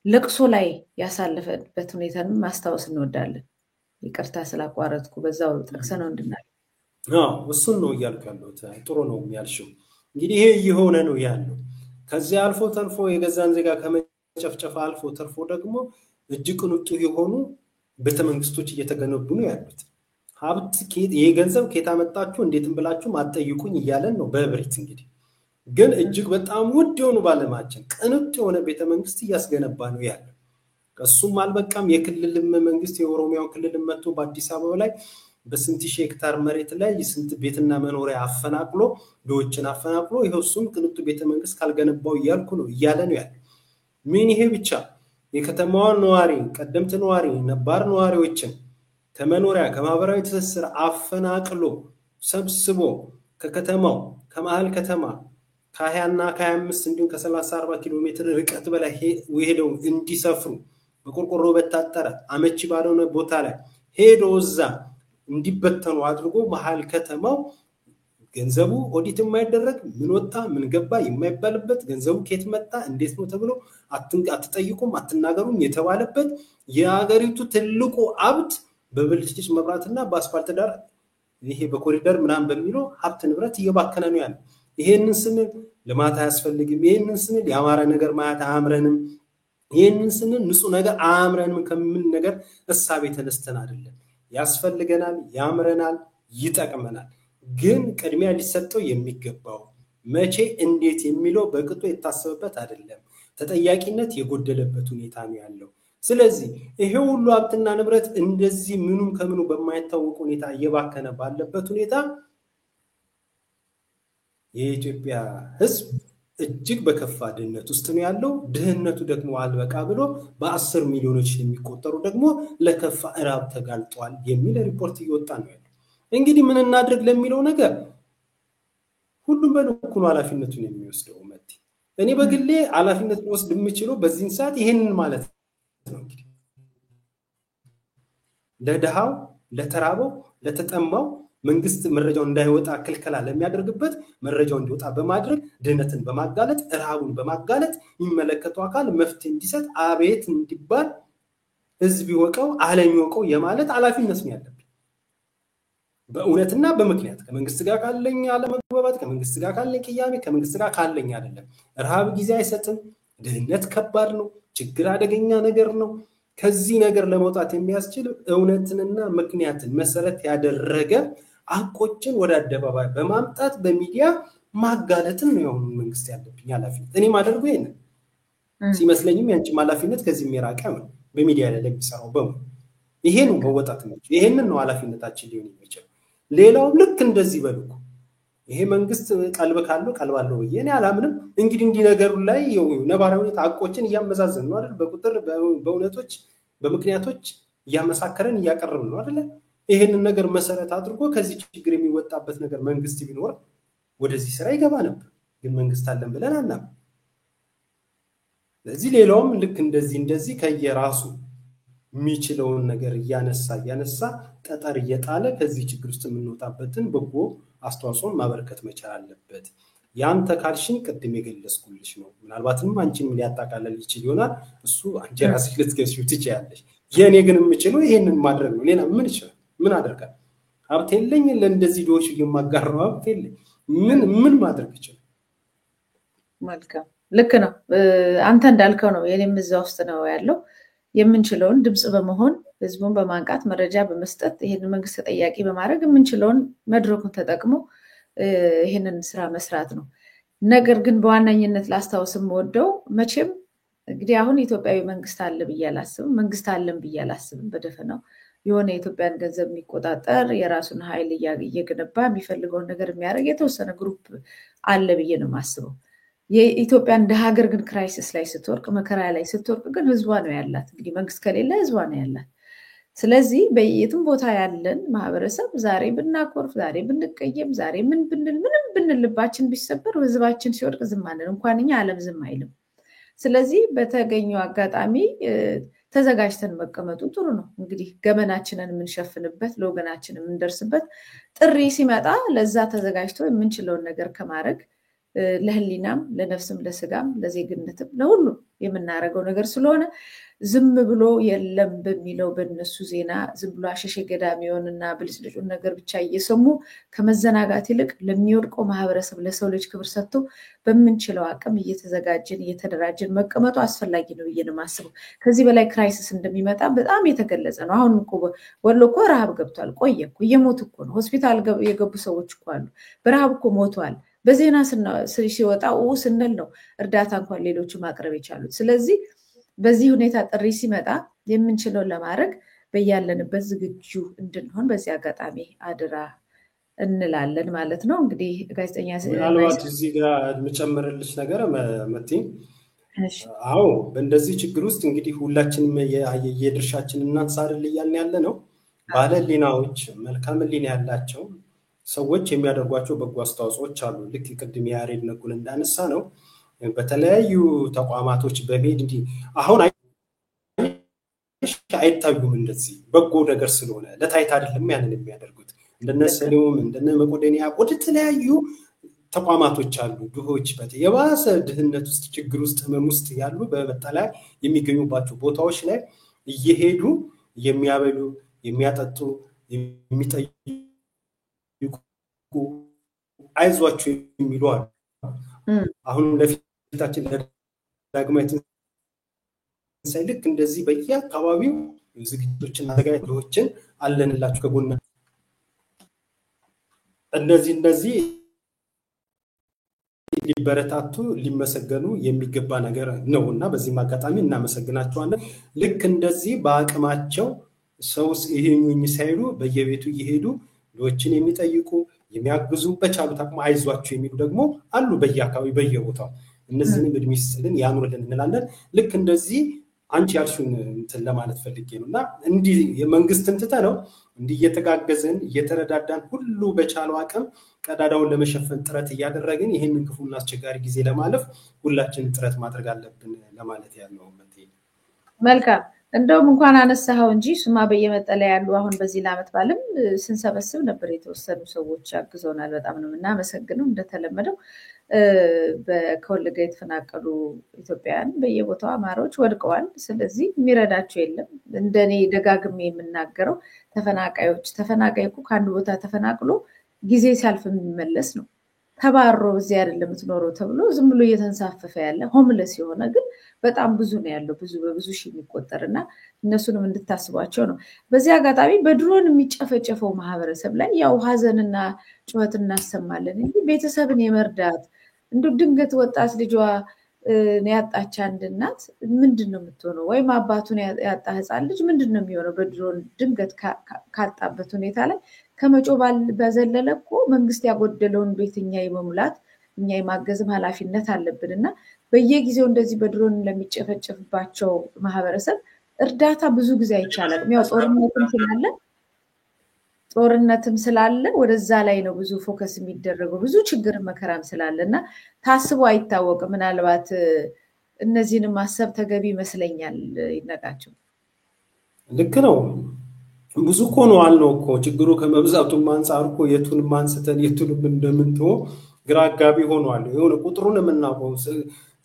ለቅሶ ላይ ያሳለፈበት ሁኔታን ማስታወስ እንወዳለን። ይቅርታ ስላቋረጥኩ በዛው ጠቅሰነው እንድናል።
እሱን ነው እያልኩ ያለሁት። ጥሩ ነው የሚያልሽው። እንግዲህ ይሄ እየሆነ ነው ያለው። ከዚህ አልፎ ተርፎ የገዛን ዜጋ ከመጨፍጨፍ አልፎ ተርፎ ደግሞ እጅግ ቅንጡ የሆኑ ቤተመንግስቶች እየተገነቡ ነው ያሉት። ሀብት ይሄ ገንዘብ ከየት አመጣችሁ እንዴትም ብላችሁ ማጠይቁኝ እያለን ነው በእብሪት። እንግዲህ ግን እጅግ በጣም ውድ የሆኑ ባለማችን ቅንጡ የሆነ ቤተመንግስት እያስገነባ ነው ያለው። ከሱም አልበቃም የክልልም መንግስት የኦሮሚያው ክልልም መጥቶ በአዲስ አበባ ላይ በስንት ሺህ ሄክታር መሬት ላይ ስንት ቤትና መኖሪያ አፈናቅሎ ዶችን አፈናቅሎ ይሄው እሱም ቅንጡ ቤተመንግስት ካልገነባው እያልኩ ነው እያለ ነው ያለው። ምን ይሄ ብቻ የከተማዋ ነዋሪ ቀደምት ነዋሪ ነባር ነዋሪዎችን ከመኖሪያ ከማህበራዊ ትስስር አፈናቅሎ ሰብስቦ ከከተማው ከመሃል ከተማ ከ20 እና ከ25 እንዲሁም ከ30-40 ኪሎ ሜትር ርቀት በላይ ሄደው እንዲሰፍሩ በቆርቆሮ በታጠረ አመቺ ባልሆነ ቦታ ላይ ሄዶ እዛ እንዲበተኑ አድርጎ መሃል ከተማው ገንዘቡ ኦዲት የማይደረግ ምን ወጣ ምን ገባ የማይባልበት ገንዘቡ ከየት መጣ እንዴት ነው ተብሎ አትጠይቁም አትናገሩም የተባለበት የሀገሪቱ ትልቁ ሀብት በብልጭልጭ መብራትና በአስፋልት ዳር ይሄ በኮሪደር ምናምን በሚለው ሀብት ንብረት እየባከነ ነው ያለው። ይሄንን ስንል ልማት አያስፈልግም፣ ይሄንን ስንል ያማረ ነገር ማያት አያምረንም፣ ይሄንን ስንል ንጹህ ነገር አያምረንም ከምን ነገር እሳቤ ተነስተን አይደለም። ያስፈልገናል፣ ያምረናል፣ ይጠቅመናል። ግን ቅድሚያ ሊሰጠው የሚገባው መቼ እንዴት የሚለው በቅጡ የታሰበበት አይደለም። ተጠያቂነት የጎደለበት ሁኔታ ነው ያለው። ስለዚህ ይሄ ሁሉ ሀብትና ንብረት እንደዚህ ምኑም ከምኑ በማይታወቅ ሁኔታ እየባከነ ባለበት ሁኔታ የኢትዮጵያ ህዝብ እጅግ በከፋ ድህነት ውስጥ ነው ያለው። ድህነቱ ደግሞ አልበቃ ብሎ በ10 ሚሊዮኖች የሚቆጠሩ ደግሞ ለከፋ እራብ ተጋልጧል የሚል ሪፖርት እየወጣ ነው ያለው። እንግዲህ ምን እናድርግ ለሚለው ነገር ሁሉም በልኩ ነው ኃላፊነቱን የሚወስደው። መጥቲ እኔ በግሌ ኃላፊነት ወስድ የምችለው በዚህን ሰዓት ይሄንን ማለት ነው። እንግዲህ ለደሃው ለተራበው ለተጠማው መንግስት መረጃው እንዳይወጣ ክልከላ ለሚያደርግበት መረጃው እንዲወጣ በማድረግ ድህነትን በማጋለጥ እራቡን በማጋለጥ የሚመለከተው አካል መፍትሄ እንዲሰጥ አቤት እንዲባል ህዝብ ይወቀው ዓለም ይወቀው የማለት ኃላፊነት ነው ያለብን። በእውነትና በምክንያት ከመንግስት ጋር ካለኝ አለመግባባት ከመንግስት ጋር ካለኝ ቅያሜ ከመንግስት ጋር ካለኝ አይደለም። እራብ ጊዜ አይሰጥም። ድህነት ከባድ ነው። ችግር አደገኛ ነገር ነው። ከዚህ ነገር ለመውጣት የሚያስችል እውነትንና ምክንያትን መሰረት ያደረገ አቆችን ወደ አደባባይ በማምጣት በሚዲያ ማጋለጥን ነው የሆነ መንግስት ያለብኝ ኃላፊነት። እኔ ማደርገው ይሄን ሲመስለኝም ያንቺ ኃላፊነት ከዚህ የሚራቀ ነው። በሚዲያ ላይ ለሚሰራው በሙ ይሄን ነው መወጣት ነው። ይሄንን ነው ኃላፊነታችን ሊሆን የሚችል። ሌላው ልክ እንደዚህ በልኩ ይሄ መንግስት ቀልብ ካለው ቀልባለው በየኔ አላምንም። እንግዲህ ነገሩ ላይ ነባራዊ ሁኔታ አቆችን እያመዛዘን ነው አይደል? በቁጥር በእውነቶች በምክንያቶች እያመሳከረን እያቀረብን ነው አይደል? ይሄንን ነገር መሰረት አድርጎ ከዚህ ችግር የሚወጣበት ነገር መንግስት ቢኖር ወደዚህ ስራ ይገባ ነበር። ግን መንግስት አለን ብለን አናምንም። ስለዚህ ሌላውም ልክ እንደዚህ ከየራሱ የሚችለውን ነገር እያነሳ ጠጠር እየጣለ ከዚህ ችግር ውስጥ የምንወጣበትን በጎ አስተዋጽኦን ማበረከት መቻል አለበት። ያንተ ካልሽኝ ቅድም የገለጽኩልሽ ነው። ምናልባትም አንቺንም ሊያጣቃለል ይችል ይሆናል። እሱ አንቺ ራስሽ ልትገዢው ትችያለሽ። የኔ ግን የምችለው ይሄንን ማድረግ ነው። ሌላ ምን ይችላል? ምን አደርጋለሁ? ሀብት የለኝ፣ ለእንደዚህ ድሆች የማጋራው ሀብት የለኝ። ምን ማድረግ ይችላል?
መልካም፣ ልክ ነው። አንተ እንዳልከው ነው። የኔም እዛ ውስጥ ነው ያለው። የምንችለውን ድምጽ በመሆን ህዝቡን በማንቃት መረጃ በመስጠት ይሄንን መንግስት ተጠያቂ በማድረግ የምንችለውን መድረኩን ተጠቅሞ ይሄንን ስራ መስራት ነው። ነገር ግን በዋናኝነት ላስታውስም ወደው መቼም እንግዲህ አሁን ኢትዮጵያዊ መንግስት አለ ብዬ አላስብም። መንግስት አለን ብዬ አላስብም። በደፈናው የሆነ የኢትዮጵያን ገንዘብ የሚቆጣጠር የራሱን ኃይል እየገነባ የሚፈልገውን ነገር የሚያደርግ የተወሰነ ግሩፕ አለ ብዬ ነው የማስበው። የኢትዮጵያ እንደ ሀገር ግን ክራይሲስ ላይ ስትወርቅ፣ መከራ ላይ ስትወርቅ ግን ህዝቧ ነው ያላት። እንግዲህ መንግስት ከሌለ ህዝቧ ነው ያላት። ስለዚህ በየትም ቦታ ያለን ማህበረሰብ ዛሬ ብናኮርፍ፣ ዛሬ ብንቀየም፣ ዛሬ ምን ብንል፣ ምንም ብንል፣ ልባችን ቢሰበር፣ ህዝባችን ሲወድቅ ዝም አንልም። እንኳን እኛ ዓለም ዝም አይልም። ስለዚህ በተገኘው አጋጣሚ ተዘጋጅተን መቀመጡ ጥሩ ነው። እንግዲህ ገመናችንን የምንሸፍንበት፣ ለወገናችን የምንደርስበት ጥሪ ሲመጣ ለዛ ተዘጋጅቶ የምንችለውን ነገር ከማድረግ ለህሊናም፣ ለነፍስም፣ ለስጋም፣ ለዜግነትም ለሁሉም የምናደርገው ነገር ስለሆነ ዝም ብሎ የለም በሚለው በእነሱ ዜና ዝም ብሎ አሸሼ ገዳሚውንና ብልጭልጩን ነገር ብቻ እየሰሙ ከመዘናጋት ይልቅ ለሚወድቀው ማህበረሰብ ለሰው ልጅ ክብር ሰጥቶ በምንችለው አቅም እየተዘጋጀን እየተደራጀን መቀመጡ አስፈላጊ ነው ብዬ ነው የማስበው። ከዚህ በላይ ክራይሲስ እንደሚመጣ በጣም የተገለጸ ነው። አሁን እኮ ወሎ እኮ ረሃብ ገብቷል። ቆየ እኮ እየሞቱ እኮ ነው። ሆስፒታል የገቡ ሰዎች እኮ አሉ። በረሃብ እኮ ሞተዋል። በዜና ሲወጣ ስንል ነው እርዳታ እንኳን ሌሎቹ ማቅረብ የቻሉት። ስለዚህ በዚህ ሁኔታ ጥሪ ሲመጣ የምንችለውን ለማድረግ በያለንበት ዝግጁ እንድንሆን በዚህ አጋጣሚ አድራ እንላለን ማለት ነው። እንግዲህ ጋዜጠኛ
ምናልባት እዚህ ጋር የምጨምርልሽ ነገር መቲ፣ አዎ በእንደዚህ ችግር ውስጥ እንግዲህ ሁላችንም የድርሻችን እናንሳ አይደል እያልን ያለ ነው። ባለ ህሊናዎች፣ መልካም ህሊና ያላቸው ሰዎች የሚያደርጓቸው በጎ አስተዋጽኦች አሉ። ልክ ቅድም ያሬድ ነጉን እንዳነሳ ነው በተለያዩ ተቋማቶች በመሄድ እንዲህ አሁን አይታዩም። እንደዚህ በጎ ነገር ስለሆነ ለታይታ አይደለም ያንን የሚያደርጉት። እንደነ ሰሊም እንደነ መቆደኒያ ወደ ተለያዩ ተቋማቶች አሉ። ድሆች የባሰ ድህነት ውስጥ፣ ችግር ውስጥ፣ ህመም ውስጥ ያሉ በመጠለያ የሚገኙባቸው ቦታዎች ላይ እየሄዱ የሚያበሉ፣ የሚያጠጡ፣ የሚጠይቁ፣ አይዟችሁ የሚሉ አሉ። አሁን ለፊታችን ለዳግማዊ ትንሣኤ ልክ እንደዚህ በየአካባቢው ዝግጅቶችን አዘጋጅቶችን አለንላችሁ ከጎና እነዚህ ሊበረታቱ ሊመሰገኑ የሚገባ ነገር ነውና በዚህም አጋጣሚ እናመሰግናቸዋለን። ልክ እንደዚህ በአቅማቸው ሰውስ ይሄኙኝ ሳይሉ በየቤቱ እየሄዱ ልጆችን የሚጠይቁ የሚያግዙ በቻሉት አቅም አይዟችሁ የሚሉ ደግሞ አሉ በየአካባቢው በየቦታው። እነዚህንም እድሜ ይስጥልን ያኑርልን እንላለን። ልክ እንደዚህ አንቺ ያልሽውን እንትን ለማለት ፈልጌ ነውና እንዲህ የመንግስትን ትተነው እንዲህ እየተጋገዝን እየተረዳዳን ሁሉ በቻለው አቅም ቀዳዳውን ለመሸፈን ጥረት እያደረግን ይሄንን ክፉና አስቸጋሪ ጊዜ ለማለፍ ሁላችንም ጥረት ማድረግ አለብን ለማለት ያለው መቴ።
መልካም እንደውም እንኳን አነሳው እንጂ ሱማ በየመጠለያ ያሉ አሁን በዚህ ለዓመት ባለም ስንሰበስብ ነበር። የተወሰኑ ሰዎች አግዘውናል። በጣም ነው የምናመሰግነው። እንደተለመደው በከወለጋ የተፈናቀሉ ኢትዮጵያውያን በየቦታው አማራዎች ወድቀዋል። ስለዚህ የሚረዳቸው የለም። እንደኔ ደጋግሜ የምናገረው ተፈናቃይ እኮ ከአንድ ቦታ ተፈናቅሎ ጊዜ ሲያልፍ የሚመለስ ነው። ተባሮ እዚህ አይደለም የምትኖረው ተብሎ ዝም ብሎ እየተንሳፈፈ ያለ ሆምለስ የሆነ ግን በጣም ብዙ ነው ያለው፣ በብዙ ሺህ የሚቆጠርና እነሱንም እንድታስቧቸው ነው። በዚህ አጋጣሚ በድሮን የሚጨፈጨፈው ማህበረሰብ ላይ ያው ሀዘንና ጩኸት እናሰማለን እንጂ ቤተሰብን የመርዳት እንዲሁ ድንገት ወጣት ልጇ ያጣች አንድ እናት ምንድን ነው የምትሆነው? ወይም አባቱን ያጣ ህፃን ልጅ ምንድን ነው የሚሆነው? በድሮን ድንገት ካጣበት ሁኔታ ላይ ከመጮ በዘለለ እኮ መንግስት ያጎደለውን ቤትኛ የመሙላት እኛ የማገዝም ኃላፊነት አለብን እና በየጊዜው እንደዚህ በድሮን ለሚጨፈጨፍባቸው ማህበረሰብ እርዳታ ብዙ ጊዜ አይቻልም። ያው ጦርነትም ስላለ ጦርነትም ስላለ ወደዛ ላይ ነው ብዙ ፎከስ የሚደረገው ብዙ ችግር መከራም ስላለና ታስቦ አይታወቅም ምናልባት እነዚህንም ማሰብ ተገቢ ይመስለኛል ይነቃቸው
ልክ ነው ብዙ እኮ ነው አልነው እኮ ችግሩ ከመብዛቱም አንፃር እኮ የቱንም አንስተን የቱንም እንደምንተው ግራ አጋቢ ሆኗል የሆነ ቁጥሩን የምናውቀው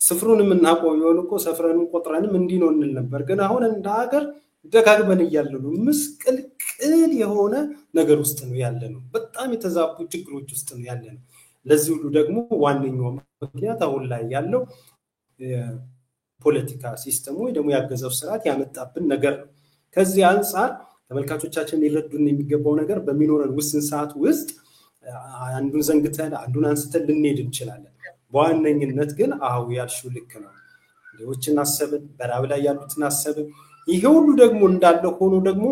ስፍሩን የምናውቀው የሆነ እኮ ሰፍረንም ቆጥረንም እንዲህ ነው እንል ነበር ግን አሁን እንደ ሀገር ደጋግመን ያለነው ምስቅልቅል የሆነ ነገር ውስጥ ነው ያለነው በጣም የተዛቡ ችግሮች ውስጥ ነው ያለነው ለዚህ ሁሉ ደግሞ ዋነኛው ምክንያት አሁን ላይ ያለው ፖለቲካ ሲስተሙ ወይ ደግሞ ያገዘው ስርዓት ያመጣብን ነገር ነው ከዚህ አንፃር ተመልካቾቻችን ሊረዱን የሚገባው ነገር በሚኖረን ውስን ሰዓት ውስጥ አንዱን ዘንግተን አንዱን አንስተን ልንሄድ እንችላለን በዋነኝነት ግን አው ያልሽው ልክ ነው ሌሎችን አሰብን በራብ ላይ ያሉትን አሰብን ይሄ ሁሉ ደግሞ እንዳለ ሆኖ ደግሞ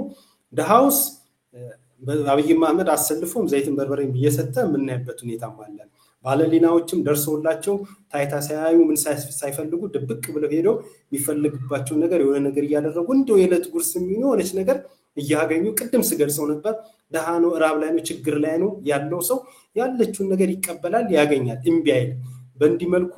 ደሃውስ አብይ መሐመድ አሰልፎም ዘይትን በርበሬም እየሰጠ ምንናይበት ሁኔታ ማለት ባለሊናዎችም ደርሶላቸው ታይታ ሳያዩ ምን ሳይፈልጉ ድብቅ ብለው ሄደው የሚፈልግባቸው ነገር የሆነ ነገር ያደረጉ እንደው የለት ጉርስ የሚሆነች ነገር እያገኙ ቅድም ስገልጸው ነበር ደሃ ነው ራብ ላይ ነው ችግር ላይ ነው ያለው ሰው ያለችውን ነገር ይቀበላል ያገኛል እንቢ አይል በእንዲ መልኩ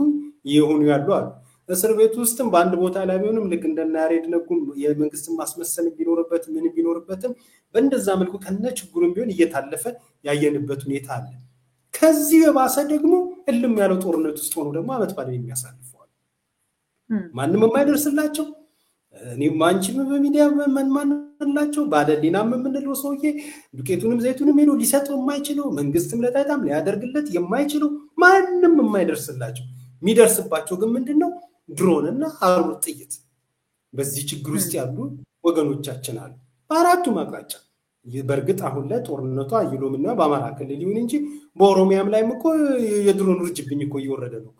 ይሁኑ ያሉ አሉ እስር ቤት ውስጥም በአንድ ቦታ ላይ ቢሆንም ልክ እንደናሬድ ነጉም የመንግስት ማስመሰል ቢኖርበት ምን ቢኖርበትም በእንደዛ መልኩ ከነ ችግሩም ቢሆን እየታለፈ ያየንበት ሁኔታ አለ ከዚህ በባሰ ደግሞ እልም ያለው ጦርነት ውስጥ ሆኖ ደግሞ አመት ባለ የሚያሳልፈዋል ማንንም የማይደርስላቸው እኔ ማንቺም በሚዲያ ማንላቸው ባለዲናም ምንለው ሰውዬ ዱቄቱንም ዘይቱንም ሄዶ ሊሰጠው የማይችለው መንግስትም ለታይታም ሊያደርግለት የማይችለው ማንንም የማይደርስላቸው የሚደርስባቸው ግን ምንድነው ድሮንና አሩር ጥይት በዚህ ችግር ውስጥ ያሉ ወገኖቻችን አሉ በአራቱ ማቅጣጫ በርግጥ አሁን ላይ ጦርነቱ አይሎምና በአማራ ክልል ይሁን እንጂ በኦሮሚያም ላይም እኮ የድሮን ውርጅብኝ እኮ እየወረደ ነው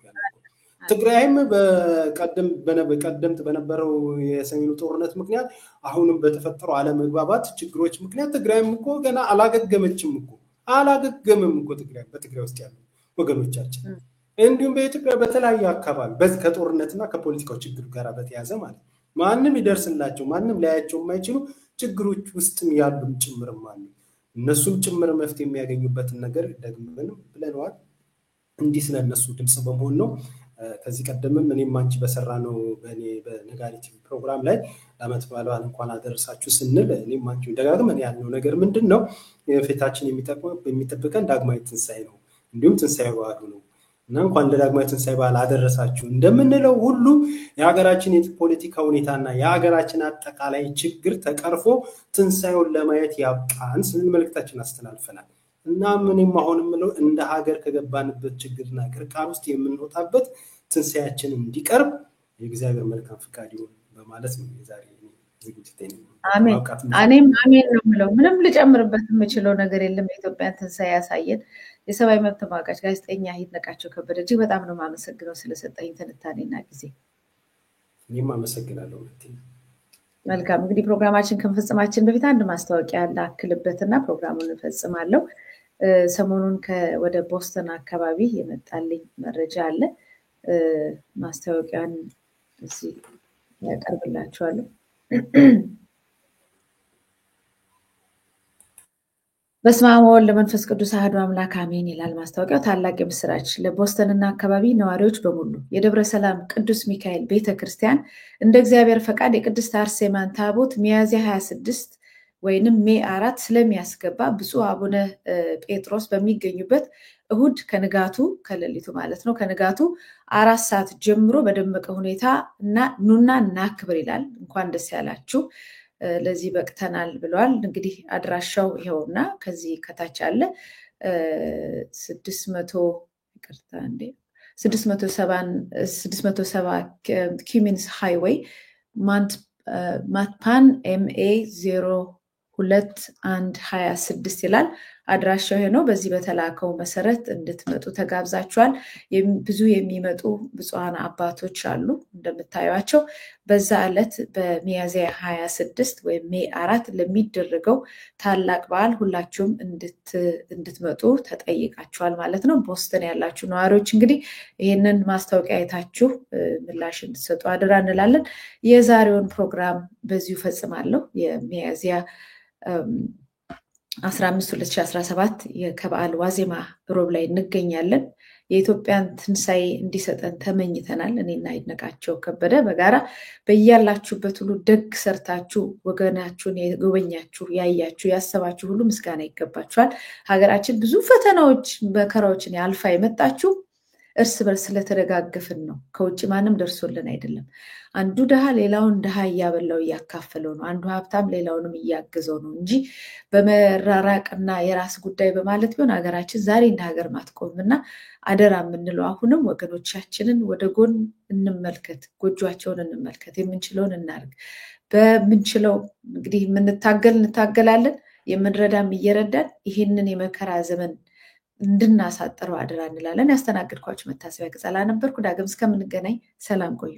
ትግራይም በቀደምት በነበረው የሰሜኑ ጦርነት ምክንያት አሁንም በተፈጠረው አለመግባባት ችግሮች ምክንያት ትግራይም እኮ ገና አላገገመችም እኮ ትግራይ በትግራይ ውስጥ ያሉ ወገኖቻችን እንዲሁም በኢትዮጵያ በተለያየ አካባቢ በዚህ ከጦርነትና ከፖለቲካው ችግር ጋር በተያያዘ ማለት ማንንም ይደርስላቸው ማንንም ላያቸው የማይችሉ ችግሮች ውስጥም ያሉም ጭምርም አሉ እነሱም ጭምር መፍትሄ የሚያገኙበትን ነገር ደግመን ብለናል እንዲህ ስለነሱ ድምጽ በመሆን ነው ከዚህ ቀደምም እኔም አንቺ በሰራነው በእኔ በነጋሪቲ ፕሮግራም ላይ አመት ባሏን እንኳን አደረሳችሁ ስንል እኔም አንቺ ደጋግመን ያለው ነገር ምንድነው የፊታችን የሚጠብቀን ዳግማዊ ትንሳኤ ነው እንዲሁም ትንሳኤ በዓሉ ነው እና እንኳን ለዳግማዊ ትንሳኤ በዓል አደረሳችሁ እንደምንለው ሁሉ የሀገራችን የፖለቲካ ሁኔታና የሀገራችን አጠቃላይ ችግር ተቀርፎ ትንሳኤውን ለማየት ያብቃን ስንል መልእክታችን አስተላልፈናል እና ምንም አሁንም ነው እንደ ሀገር ከገባንበት ችግርና ቅርቃር ውስጥ የምንወጣበት ትንሳኤያችን እንዲቀርብ የእግዚአብሔር መልካም ፍቃድ ይሁን በማለት ነው የዛሬ ዝግጅቴን
አሜን ነው የምለው ምንም ልጨምርበት የምችለው ነገር የለም የኢትዮጵያ ትንሳኤ ያሳየን የሰብአዊ መብት ተሟጋች ጋዜጠኛ ይድነቃቸው ከበደ እጅግ በጣም ነው ማመሰግነው ስለሰጠኝ ትንታኔና ጊዜ
እኔም አመሰግናለሁ
መልካም እንግዲህ ፕሮግራማችን ከመፈጸማችን በፊት አንድ ማስታወቂያ ላክልበትና ፕሮግራሙን እንፈጽማለሁ ሰሞኑን ወደ ቦስተን አካባቢ የመጣልኝ መረጃ አለ ማስታወቂያን እዚህ ያቀርብላችኋለሁ በስመ አብ ወወልድ ወመንፈስ ቅዱስ አሐዱ አምላክ አሜን ይላል ማስታወቂያው ታላቅ የምስራች ለቦስተንና አካባቢ ነዋሪዎች በሙሉ የደብረ ሰላም ቅዱስ ሚካኤል ቤተክርስቲያን እንደ እግዚአብሔር ፈቃድ የቅድስት አርሴማን ታቦት ሚያዝያ 26 ወይንም ሜይ 4 ስለሚያስገባ ብፁዕ አቡነ ጴጥሮስ በሚገኙበት እሁድ ከንጋቱ ከሌሊቱ ማለት ነው ከንጋቱ 4 ሰዓት ጀምሮ በደመቀ ሁኔታ እና ኑና እናክብር ይላል እንኳን ደስ ያላችሁ ለዚህ በቅተናል ብለዋል እንግዲህ አድራሻው ይሄውና ከዚህ ከታች አለ 670 ኪሚንስ ሃይዌይ ማትፓን ኤምኤ 0226 ይላል አድራሻው ይሄ ነው በዚህ በተላከው መሰረት እንድትመጡ ተጋብዛችኋል ብዙ የሚመጡ ብፁዓን አባቶች አሉ እንደምታዩአቸው በዛ ዕለት በሚያዝያ 26 ወይ ሜይ 4 ለሚደረገው ታላቅ በዓል ሁላችሁም እንድትመጡ ተጠይቃችኋል ማለት ነው ቦስተን ያላችሁ ነዋሪዎች እንግዲህ ይሄንን ማስታወቂያ አይታችሁ ምላሽ እንድትሰጡ አደራ እንላለን የዛሬውን ፕሮግራም በዚሁ ፈጽማለሁ የሚያዝያ 15 2017 ከበዓል ዋዜማ ሮብ ላይ እንገኛለን። የኢትዮጵያን ትንሣኤ እንዲሰጠን ተመኝተናል። እኔና ይድነቃቸው ከበደ በጋራ በያላችሁበት ሁሉ ደግ ሰርታችሁ ወገናችሁን የጎበኛችሁ ያያችሁ ያሰባችሁ ሁሉ ምስጋና ይገባችኋል። ሀገራችን ብዙ ፈተናዎች መከራዎችን ያልፋ የመጣችሁ እርስ በርስ ስለተደጋገፍን ነው። ከውጭ ማንም ደርሶልን አይደለም። አንዱ ድሃ ሌላውን ድሃ እያበላው እያካፈለው ነው። አንዱ ሀብታም ሌላውንም እያገዘው ነው እንጂ በመራራቅና የራስ ጉዳይ በማለት ቢሆን ሀገራችን ዛሬ እንደ ሀገር ማትቆምና አደራ የምንለው አሁንም ወገኖቻችንን ወደ ጎን እንመልከት፣ ጎጇቸውን እንመልከት፣ የምንችለውን እናርግ። በምንችለው እንግዲህ የምንታገል እንታገላለን፣ የምንረዳም እየረዳን ይህንን የመከራ ዘመን እንድናሳጥረው አደራ እንላለን። ያስተናግድኳችሁ መታሰቢያ ቅጸላ ነበርኩ። ዳግም እስከምንገናኝ ሰላም ቆዩ።